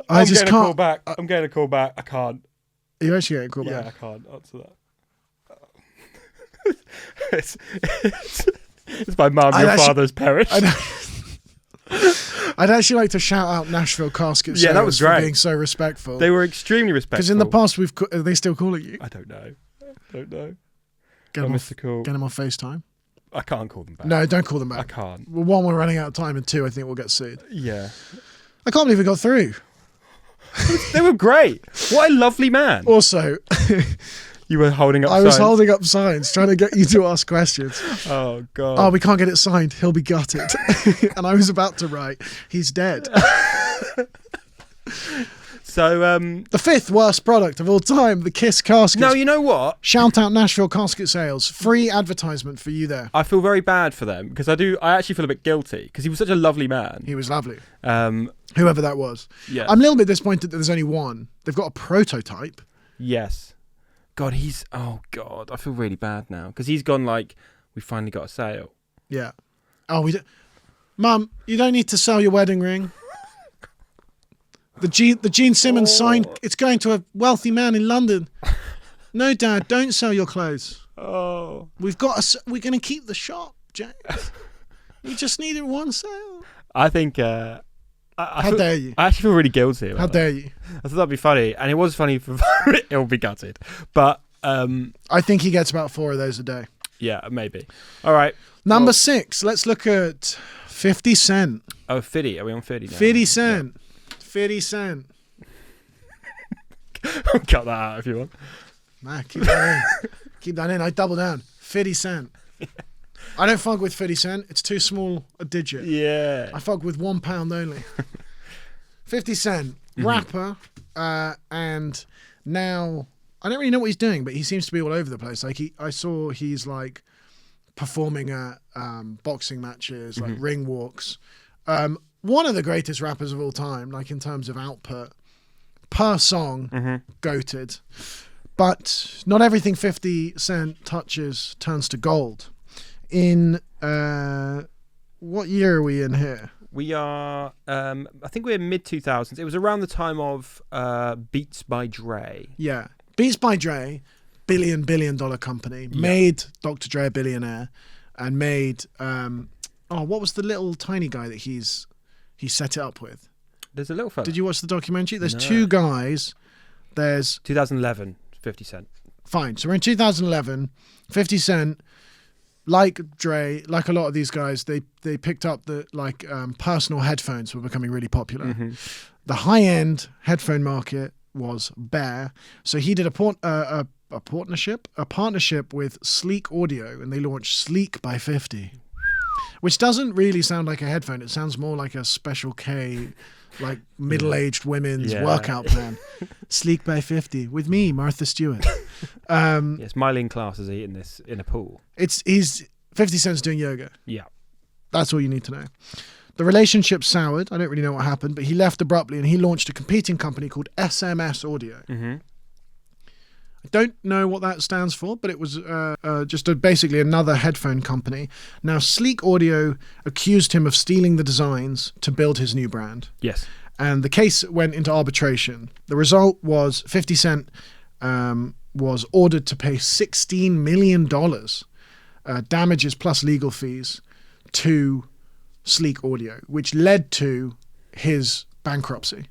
I just can't. Call back. I'm getting a call back. I can't. You actually get a call Yeah, back? I can't answer that. It's my mum. Your father's perished. I'd actually like to shout out Nashville Casket Sales that was for great. being so respectful. They were extremely respectful. Because in the past, are they still calling you? I don't know. Get them missed the call. Get them on FaceTime. I can't call them back. No, don't call them back. I can't. Well, one, we're running out of time, and two, I think we'll get sued. Yeah. I can't believe we got through. They were great. What a lovely man. Also, You were holding up I signs. was holding up signs trying to get you to ask questions. Oh, God. Oh, we can't get it signed. He'll be gutted. And I was about to write, he's dead. So, The fifth worst product of all time, the Kiss Casket. no, you know what? Shout out Nashville Casket Sales. Free advertisement for you there. I feel very bad for them because I actually feel a bit guilty because he was such a lovely man. He was lovely. Whoever that was. Yeah. I'm a little bit disappointed that there's only one. They've got a prototype. Yes. God, oh God, I feel really bad now because he's gone like, we finally got a sale. Yeah. Oh, Mum, you don't need to sell your wedding ring. The Gene Simmons sign, it's going to a wealthy man in London. No, Dad, don't sell your clothes. Oh. We're going to keep the shop, James. We just needed one sale. I think... How dare you? I actually feel really guilty about How that. dare you? I thought that'd be funny, and it was funny for it'll be gutted. But I think he gets about 4 of those a day. yeah, maybe. All right. Number 6, let's look at 50 Cent. Oh, Fiddy. Are we on Fiddy now? 50 Cent. 50 Cent. Cut that out if you want. Nah, keep that in. Keep that in. I double down. 50 Cent. I don't fuck with 50 Cent. It's too small a digit. Yeah. I fuck with £1 only. 50 Cent. rapper, and now I don't really know what he's doing, but he seems to be all over the place. Like I saw he's like performing at boxing matches, like ring walks. One of the greatest rappers of all time, like in terms of output per song, goated. But not everything 50 Cent touches turns to gold. In what year are we in here? We are, I think we're mid-2000s. It was around the time of Beats by Dre. Yeah. Beats by Dre, billion dollar company, made Dr. Dre a billionaire, and made, what was the little tiny guy that he set it up with? There's a little fella. Did you watch the documentary? There's two guys. There's 2011, 50 Cent. Fine. So we're in 2011. 50 Cent, like Dre, like a lot of these guys, they picked up the personal headphones were becoming really popular. The high-end headphone market was bare. So he did a partnership with Sleek Audio, and they launched Sleek by 50, which doesn't really sound like a headphone. It sounds more like a Special K, like middle-aged women's workout plan. Sleek by 50 with me, Martha Stewart. Yes, Mileham class is eating this in a pool. He's 50 Cent's doing yoga. Yeah. That's all you need to know. The relationship soured. I don't really know what happened, but he left abruptly and he launched a competing company called SMS Audio. I don't know what that stands for, but it was basically another headphone company. Now, Sleek Audio accused him of stealing the designs to build his new brand. Yes. And the case went into arbitration. The result was 50 Cent was ordered to pay $16 million, damages plus legal fees, to Sleek Audio, which led to his bankruptcy.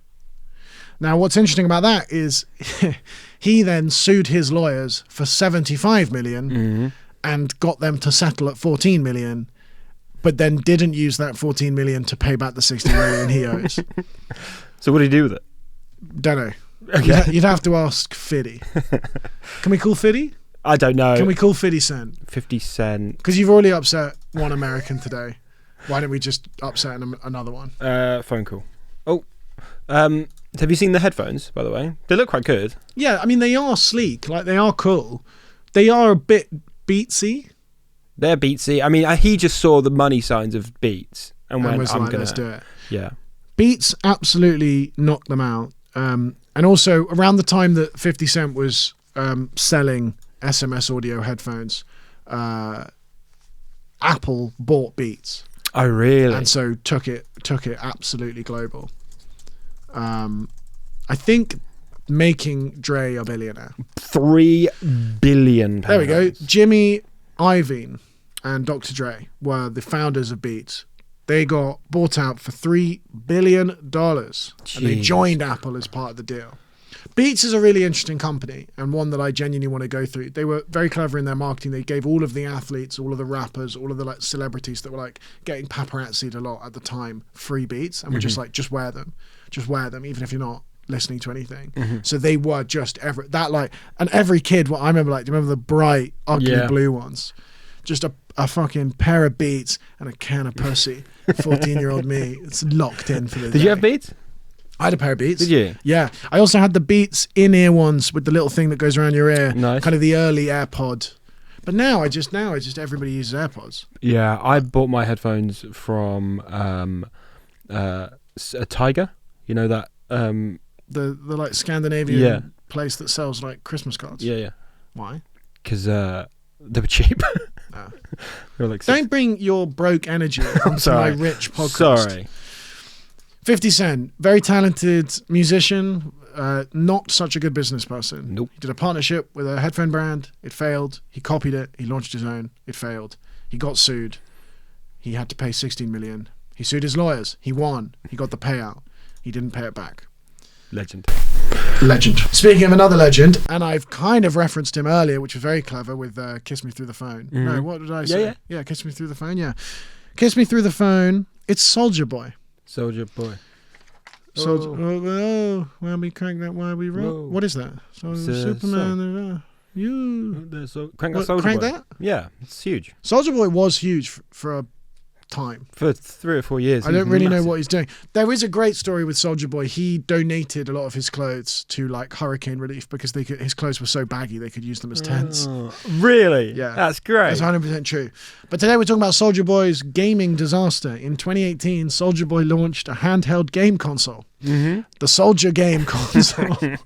Now, what's interesting about that is he then sued his lawyers for $75 million and got them to settle at $14 million, but then didn't use that $14 million to pay back the $60 million he owes. So what did he do with it? Don't know. Okay. You'd have to ask Fiddy. Can we call Fiddy? I don't know. Can we call 50 Cent? 50 Cent. Because you've already upset one American today. Why don't we just upset another one? Phone call. Oh, have you seen the headphones, by the way? They look quite good. Yeah, I mean, they are sleek. Like, they are cool. They are a bit Beatsy. They're Beatsy. I mean, he just saw the money signs of Beats and went, was I'm like, going let's do it. Yeah. Beats absolutely knocked them out. And also, around the time that 50 Cent was selling SMS Audio headphones, Apple bought Beats. Oh, really? And so took it absolutely global. I think making Dre a billionaire. £3 billion. There we go. Jimmy Iovine and Dr. Dre were the founders of Beats. They got bought out for $3 billion, and they joined Apple as part of the deal. Beats is a really interesting company, and one that I genuinely want to go through. They were very clever in their marketing. They gave all of the athletes, all of the rappers, all of the like celebrities that were like getting paparazzi'd a lot at the time, free Beats, and were just like, just wear them, even if you're not listening to anything. So they were just and every kid. I remember, do you remember the bright, ugly blue ones? Just a fucking pair of Beats and a can of pussy. 14-year-old me, it's locked in for the day. Did you have Beats? I had a pair of Beats. Did you? Yeah. I also had the Beats in-ear ones with the little thing that goes around your ear. Nice. Kind of the early AirPod. But now everybody uses AirPods. Yeah, I bought my headphones from a Tiger. You know that the like Scandinavian place that sells like Christmas cards. Yeah. Why? Because they were cheap. They were like Don't bring your broke energy onto my rich podcast. Sorry. 50 Cent, very talented musician, not such a good business person. Nope. He did a partnership with a headphone brand. It failed. He copied it. He launched his own. It failed. He got sued. He had to pay $16 million. He sued his lawyers. He won. He got the payout. He didn't pay it back. Legend. Speaking of another legend, and I've kind of referenced him earlier, which was very clever with Kiss Me Through the Phone. No, what did I say? Yeah, Kiss Me Through the Phone, yeah. Kiss Me Through the Phone, it's Soulja Boy. Soulja Boy. When we crank that, why we roll. What is that? Superman. Crank that Soulja Boy. That? Yeah, it's huge. Soulja Boy was huge for a time. For 3 or 4 years. I don't really know what he's doing. There is a great story with Soulja Boy. He donated a lot of his clothes to like hurricane relief because his clothes were so baggy they could use them as tents. Oh, really? Yeah. That's great. That's 100% true. But today we're talking about Soulja Boy's gaming disaster. In 2018, Soulja Boy launched a handheld game console. The Soulja game console.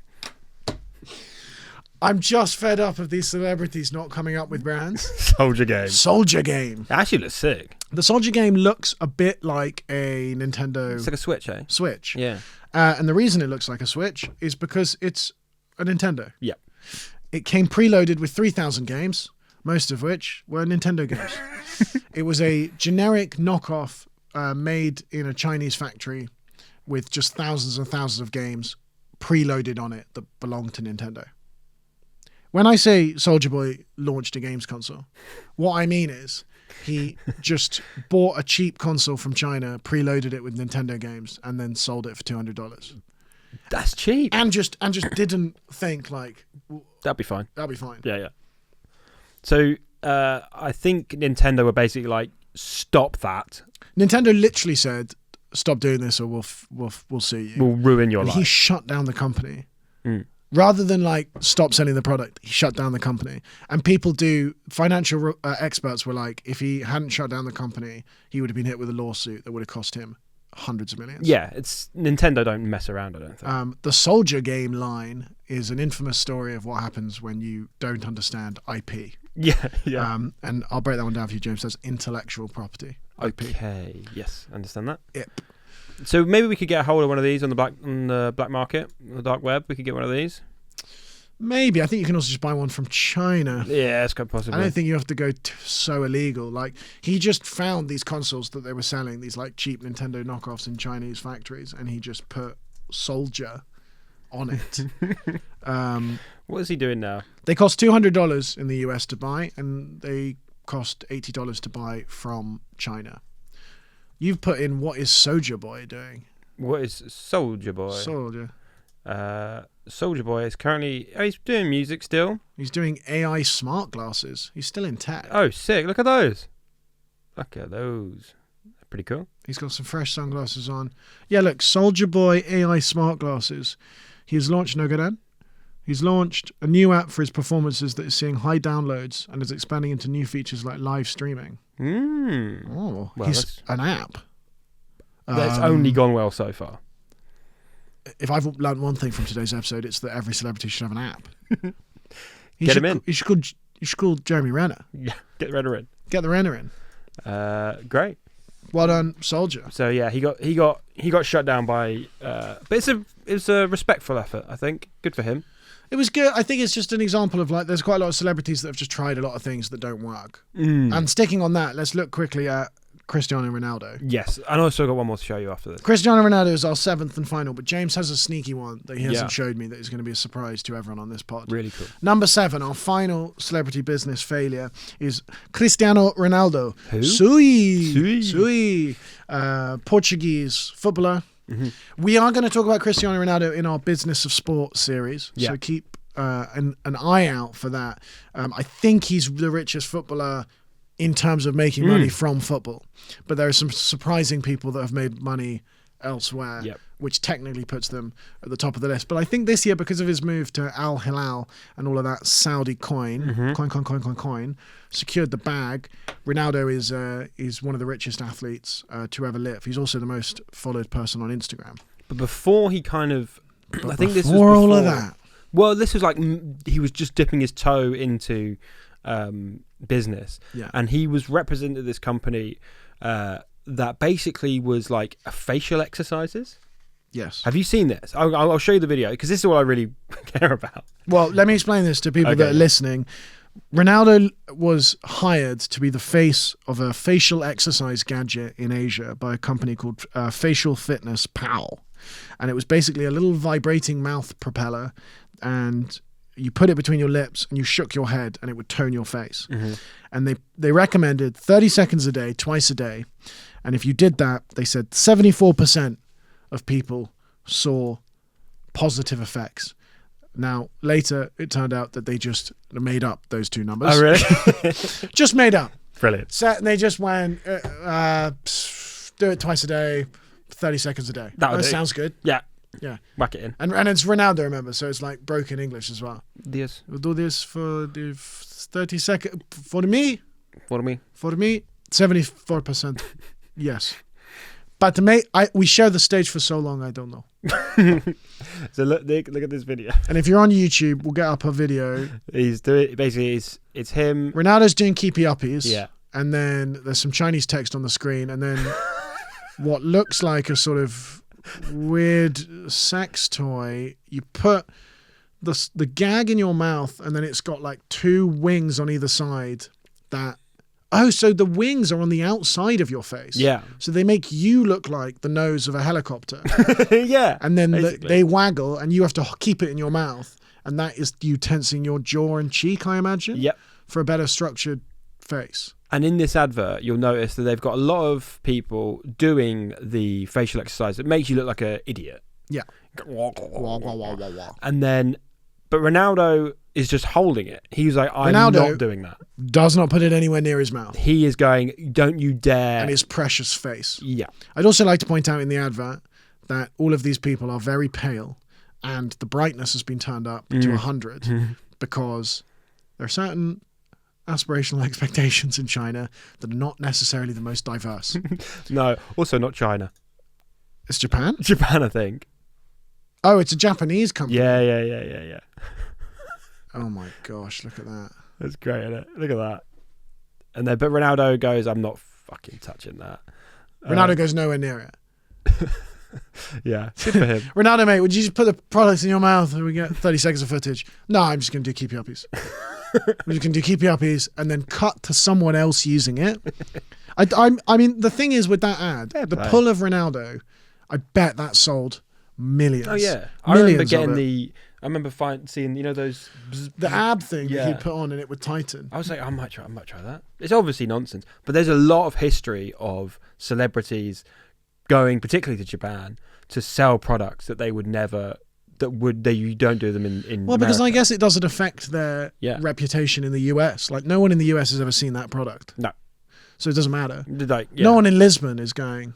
I'm just fed up of these celebrities not coming up with brands. Soulja game. Soulja game. It actually looks sick. The Soulja game looks a bit like a Nintendo It's like a Switch, eh? Switch. Yeah. And the reason it looks like a Switch is because it's a Nintendo. Yeah. It came preloaded with 3,000 games, most of which were Nintendo games. It was a generic knockoff made in a Chinese factory with just thousands and thousands of games preloaded on it that belonged to Nintendo. When I say Soulja Boy launched a games console, what I mean is he just bought a cheap console from China, preloaded it with Nintendo games, and then sold it for $200. That's cheap. And just didn't think like That'd be fine. that'll be fine. Yeah. So I think Nintendo were basically like, stop that. Nintendo literally said, "Stop doing this, or we'll sue you." We'll ruin your And life. he shut down the company. Mm. Rather than like stop selling the product, he shut down the company. And financial experts were like, if he hadn't shut down the company, he would have been hit with a lawsuit that would have cost him hundreds of millions. Yeah, it's Nintendo don't mess around, I don't think. The Soulja game line is an infamous story of what happens when you don't understand IP. Yeah. And I'll break that one down for you, James. That's intellectual property. IP. Okay. Yes, understand that. IP. So maybe we could get a hold of one of these on the black market, on the dark web. We could get one of these. Maybe. I think you can also just buy one from China. Yeah, it's quite possible. I don't think you have to go so illegal. Like, he just found these consoles that they were selling, these like cheap Nintendo knockoffs in Chinese factories, and he just put Soulja on it. What is he doing now? They cost $200 in the US to buy, and they cost $80 to buy from China. You've put in, what is Soulja Boy doing? What is Soulja Boy? Soulja. Soulja Boy is currently... Oh, he's doing music still. He's doing AI smart glasses. He's still in tech. Oh, sick. Look at those. Look at those. They're pretty cool. He's got some fresh sunglasses on. Yeah, look, Soulja Boy AI smart glasses. He's launched Nogadan. He's launched a new app for his performances that is seeing high downloads and is expanding into new features like live streaming. Oh, Well, he's an app. That's only gone well so far. If I've learned one thing from today's episode, it's that every celebrity should have an app. Get him in. You should call Jeremy Renner. Yeah, get Renner in. Get the Renner in. Great. Well done, Soulja. So yeah, he got shut down by. But it's a respectful effort, I think. Good for him. It was good. I think it's just an example of like, there's quite a lot of celebrities that have just tried a lot of things that don't work. And sticking on that, let's look quickly at Cristiano Ronaldo. Yes, and I also got one more to show you after this. Cristiano Ronaldo is our seventh and final, but James has a sneaky one that he hasn't Yeah. showed me that is going to be a surprise to everyone on this pod. Really cool. Number 7, our final celebrity business failure is Cristiano Ronaldo. Who? Sui. Portuguese footballer. We are going to talk about Cristiano Ronaldo in our Business of Sport series, Yeah. so keep an eye out for that. I think he's the richest footballer in terms of making money from football, but there are some surprising people that have made money elsewhere, Yep. which technically puts them at the top of the list. But I think this year, because of his move to Al Hilal and all of that Saudi coin, secured the bag. Ronaldo is one of the richest athletes to ever live. He's also the most followed person on Instagram. But before he kind of, I think this was Before all before, of that, Well, this was like he was just dipping his toe into business, Yeah. and he was represented this company that basically was like a facial exercises. yes. Have you seen this? I'll show you the video because this is what I really care about. Well, let me explain this to people that are listening. Ronaldo was hired to be the face of a facial exercise gadget in Asia by a company called Facial Fitness Pal. And it was basically a little vibrating mouth propeller, and you put it between your lips and you shook your head and it would tone your face. And they recommended 30 seconds a day, twice a day. And if you did that, they said 74% of people saw positive effects. Now, later, it turned out that they just made up those two numbers. Oh, really? Just made up. Brilliant. Set, and they just went, do it twice a day, 30 seconds a day. That'll do. Sounds good. Yeah. Yeah. Whack it in. And it's Ronaldo, remember, so it's like broken English as well. Yes. We'll do this for the 30 seconds. For me, What do we? 74%. Yes. But mate, we share the stage for so long, I don't know. So look at this video. And if you're on YouTube, we'll get up a video. He's doing basically. It's him. Ronaldo's doing keepy uppies. Yeah. And then there's some Chinese text on the screen, and then what looks like a sort of weird sex toy. You put the gag in your mouth, and then it's got like two wings on either side. So the wings are on the outside of your face. Yeah. So they make you look like the nose of a helicopter. Yeah. And then basically. they waggle, and you have to keep it in your mouth. And that is you tensing your jaw and cheek, I imagine. Yep. For a better structured face. And in this advert, you'll notice that they've got a lot of people doing the facial exercise that makes you look like an idiot. Yeah. And then, but Ronaldo is just holding it. He's like, I'm Ronaldo not doing that. Does not put it anywhere near his mouth. He is going, don't you dare. And his precious face. Yeah. I'd also like to point out in the advert that all of these people are very pale, and the brightness has been turned up to 100 because there are certain aspirational expectations in China that are not necessarily the most diverse. No, also not China. It's Japan? Japan, I think. Oh, it's a Japanese company. Yeah. Oh my gosh, look at that. That's great, isn't it? Look at that. And then, but Ronaldo goes, I'm not fucking touching that. Ronaldo goes nowhere near it. Yeah, good for him. Ronaldo, mate, would you just put the products in your mouth and we get 30 seconds of footage? No, I'm just going to do keepy uppies. I'm just going to do keepy uppies and then cut to someone else using it. I mean, the thing is with that ad, the pull of Ronaldo, I bet that sold millions. Oh yeah, Millions I remember seeing those the ab thing that Yeah. he'd put on and it would tighten. I was like, I might try that. It's obviously nonsense, but there's a lot of history of celebrities going, particularly to Japan, to sell products that they would never, you don't do them in Well, because I America. guess it doesn't affect their reputation in the US. Like no one in the US has ever seen that product. No. So it doesn't matter. Like, No one in Lisbon is going,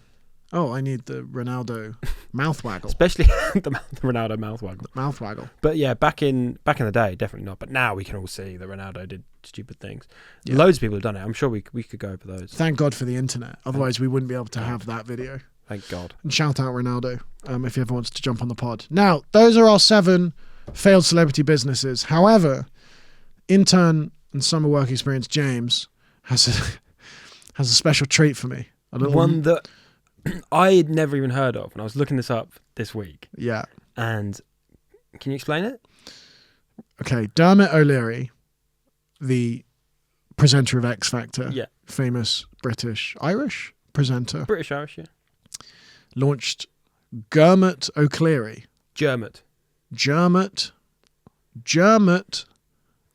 oh, I need the Ronaldo mouth waggle. Especially the Ronaldo mouth waggle. Mouth waggle. But yeah, back in the day, definitely not. But now we can all see that Ronaldo did stupid things. Yeah. Loads of people have done it. I'm sure we could go over those. Thank God for the internet. Otherwise, we wouldn't be able to have that video. Thank God. And shout out Ronaldo if he ever wants to jump on the pod. Now, those are our 7 failed celebrity businesses. However, intern and summer work experience James has a special treat for me. A little One that I had never even heard of, and I was looking this up this week. Yeah. And can you explain it? Okay, Dermot O'Leary, the presenter of X Factor, Yeah. famous Irish presenter, British Irish, yeah. launched Germit O'Cleary. Germit.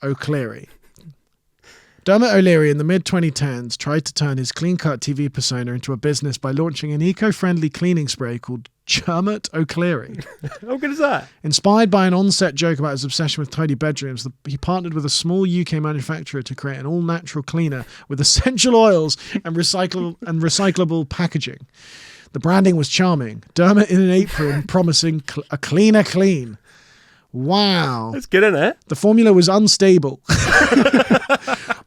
O'Cleary. Dermot O'Leary in the mid-2010s tried to turn his clean-cut TV persona into a business by launching an eco-friendly cleaning spray called Germit O'Cleary. How good is that? Inspired by an on-set joke about his obsession with tidy bedrooms, he partnered with a small UK manufacturer to create an all-natural cleaner with essential oils and recyclable packaging. The branding was charming. Dermot in an apron promising a cleaner clean. Wow. That's good, isn't it? The formula was unstable.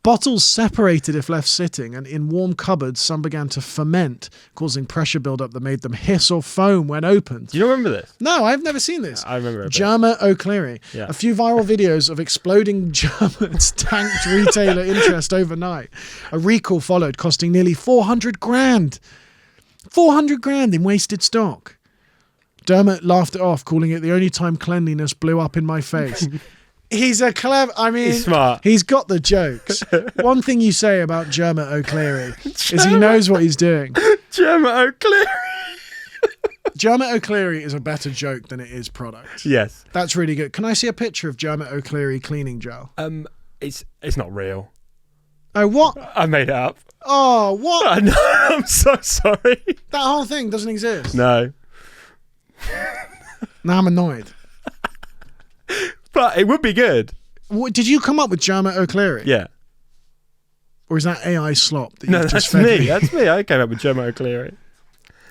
Bottles separated if left sitting, and in warm cupboards, some began to ferment, causing pressure buildup that made them hiss or foam when opened. Do you remember this? No, I've never seen this. I remember it. Germit O'Cleary. Yeah. A few viral videos of exploding Germits tanked retailer interest overnight. A recall followed, costing nearly 400 grand. 400 grand in wasted stock. Dermot laughed it off, calling it the only time cleanliness blew up in my face. He's a clever... I mean... He's smart. He's got the jokes. One thing you say about Germit O'Cleary is he knows what he's doing. Germit O'Cleary. Germit O'Cleary is a better joke than it is product. Yes. That's really good. Can I see a picture of Germit O'Cleary cleaning gel? It's not real. Oh, what? I made it up. Oh, what? I know. I'm so sorry. That whole thing doesn't exist. No. Now I'm annoyed. But it would be good. What, did you come up with Germit O'Cleary? Yeah. Or is that AI slop that No, you've just that's fed me. That's me. I came up with Germit O'Cleary.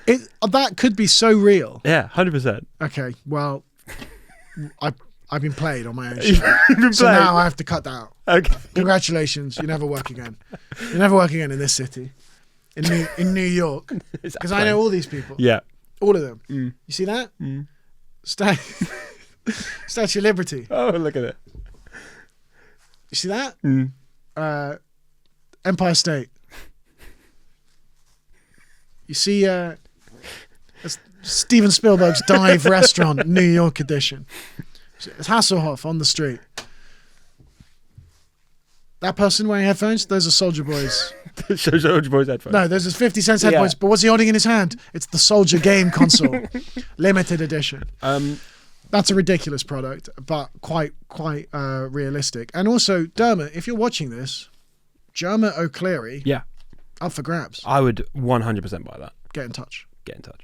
That could be so real. Yeah, 100%. Okay, well, I've been played on my own You've show. been So played. now I have to cut that out. Okay. Congratulations, you never work again. You never work again in this city. In New York. Because I know all these people. Yeah. All of them. Mm. You see that? Mm. Statue of Liberty. Oh, look at it. You see that? Mm. Empire State. You see Steven Spielberg's Dive Restaurant, New York edition. It's Hasselhoff on the street. That person wearing headphones, those are Soulja Boys. Soulja Boy's headphones. No, those are 50 cents headphones, Yeah. but what's he holding in his hand? It's the Soulja game console. Limited edition. That's a ridiculous product, but quite realistic. And also, Dermot, if you're watching this, Germit O'Cleary, Yeah. up for grabs. I would 100% buy that. Get in touch. Get in touch.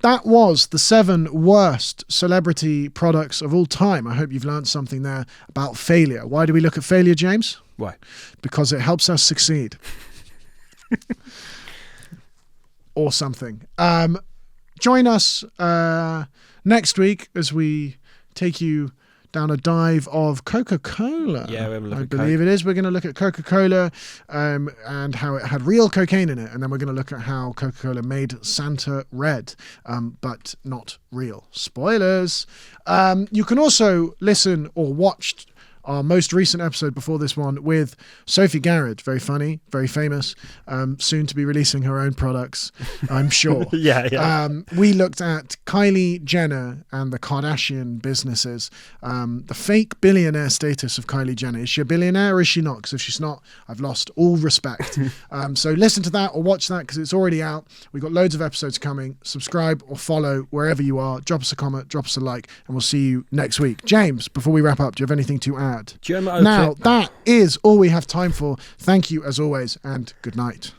That was the 7 worst celebrity products of all time. I hope you've learned something there about failure. Why do we look at failure, James? Why? Because it helps us succeed. Or something. Join us next week as we take you down a dive of Coca-Cola. Yeah, we're gonna look I at believe Coke. it is. We're going to look at Coca-Cola and how it had real cocaine in it. And then we're going to look at how Coca-Cola made Santa red, but not real. Spoilers. You can also listen or watch our most recent episode before this one with Sophie Garrett. Very funny, very famous, soon to be releasing her own products, I'm sure. Yeah. We looked at Kylie Jenner and the Kardashian businesses, the fake billionaire status of Kylie Jenner. Is she a billionaire or is she not? Because if she's not, I've lost all respect. So listen to that or watch that because it's already out. We've got loads of episodes coming. Subscribe or follow wherever you are. Drop us a comment, drop us a like, and we'll see you next week. James, before we wrap up, do you have anything to add? Germit Now, that is all we have time for. Thank you as always, and good night.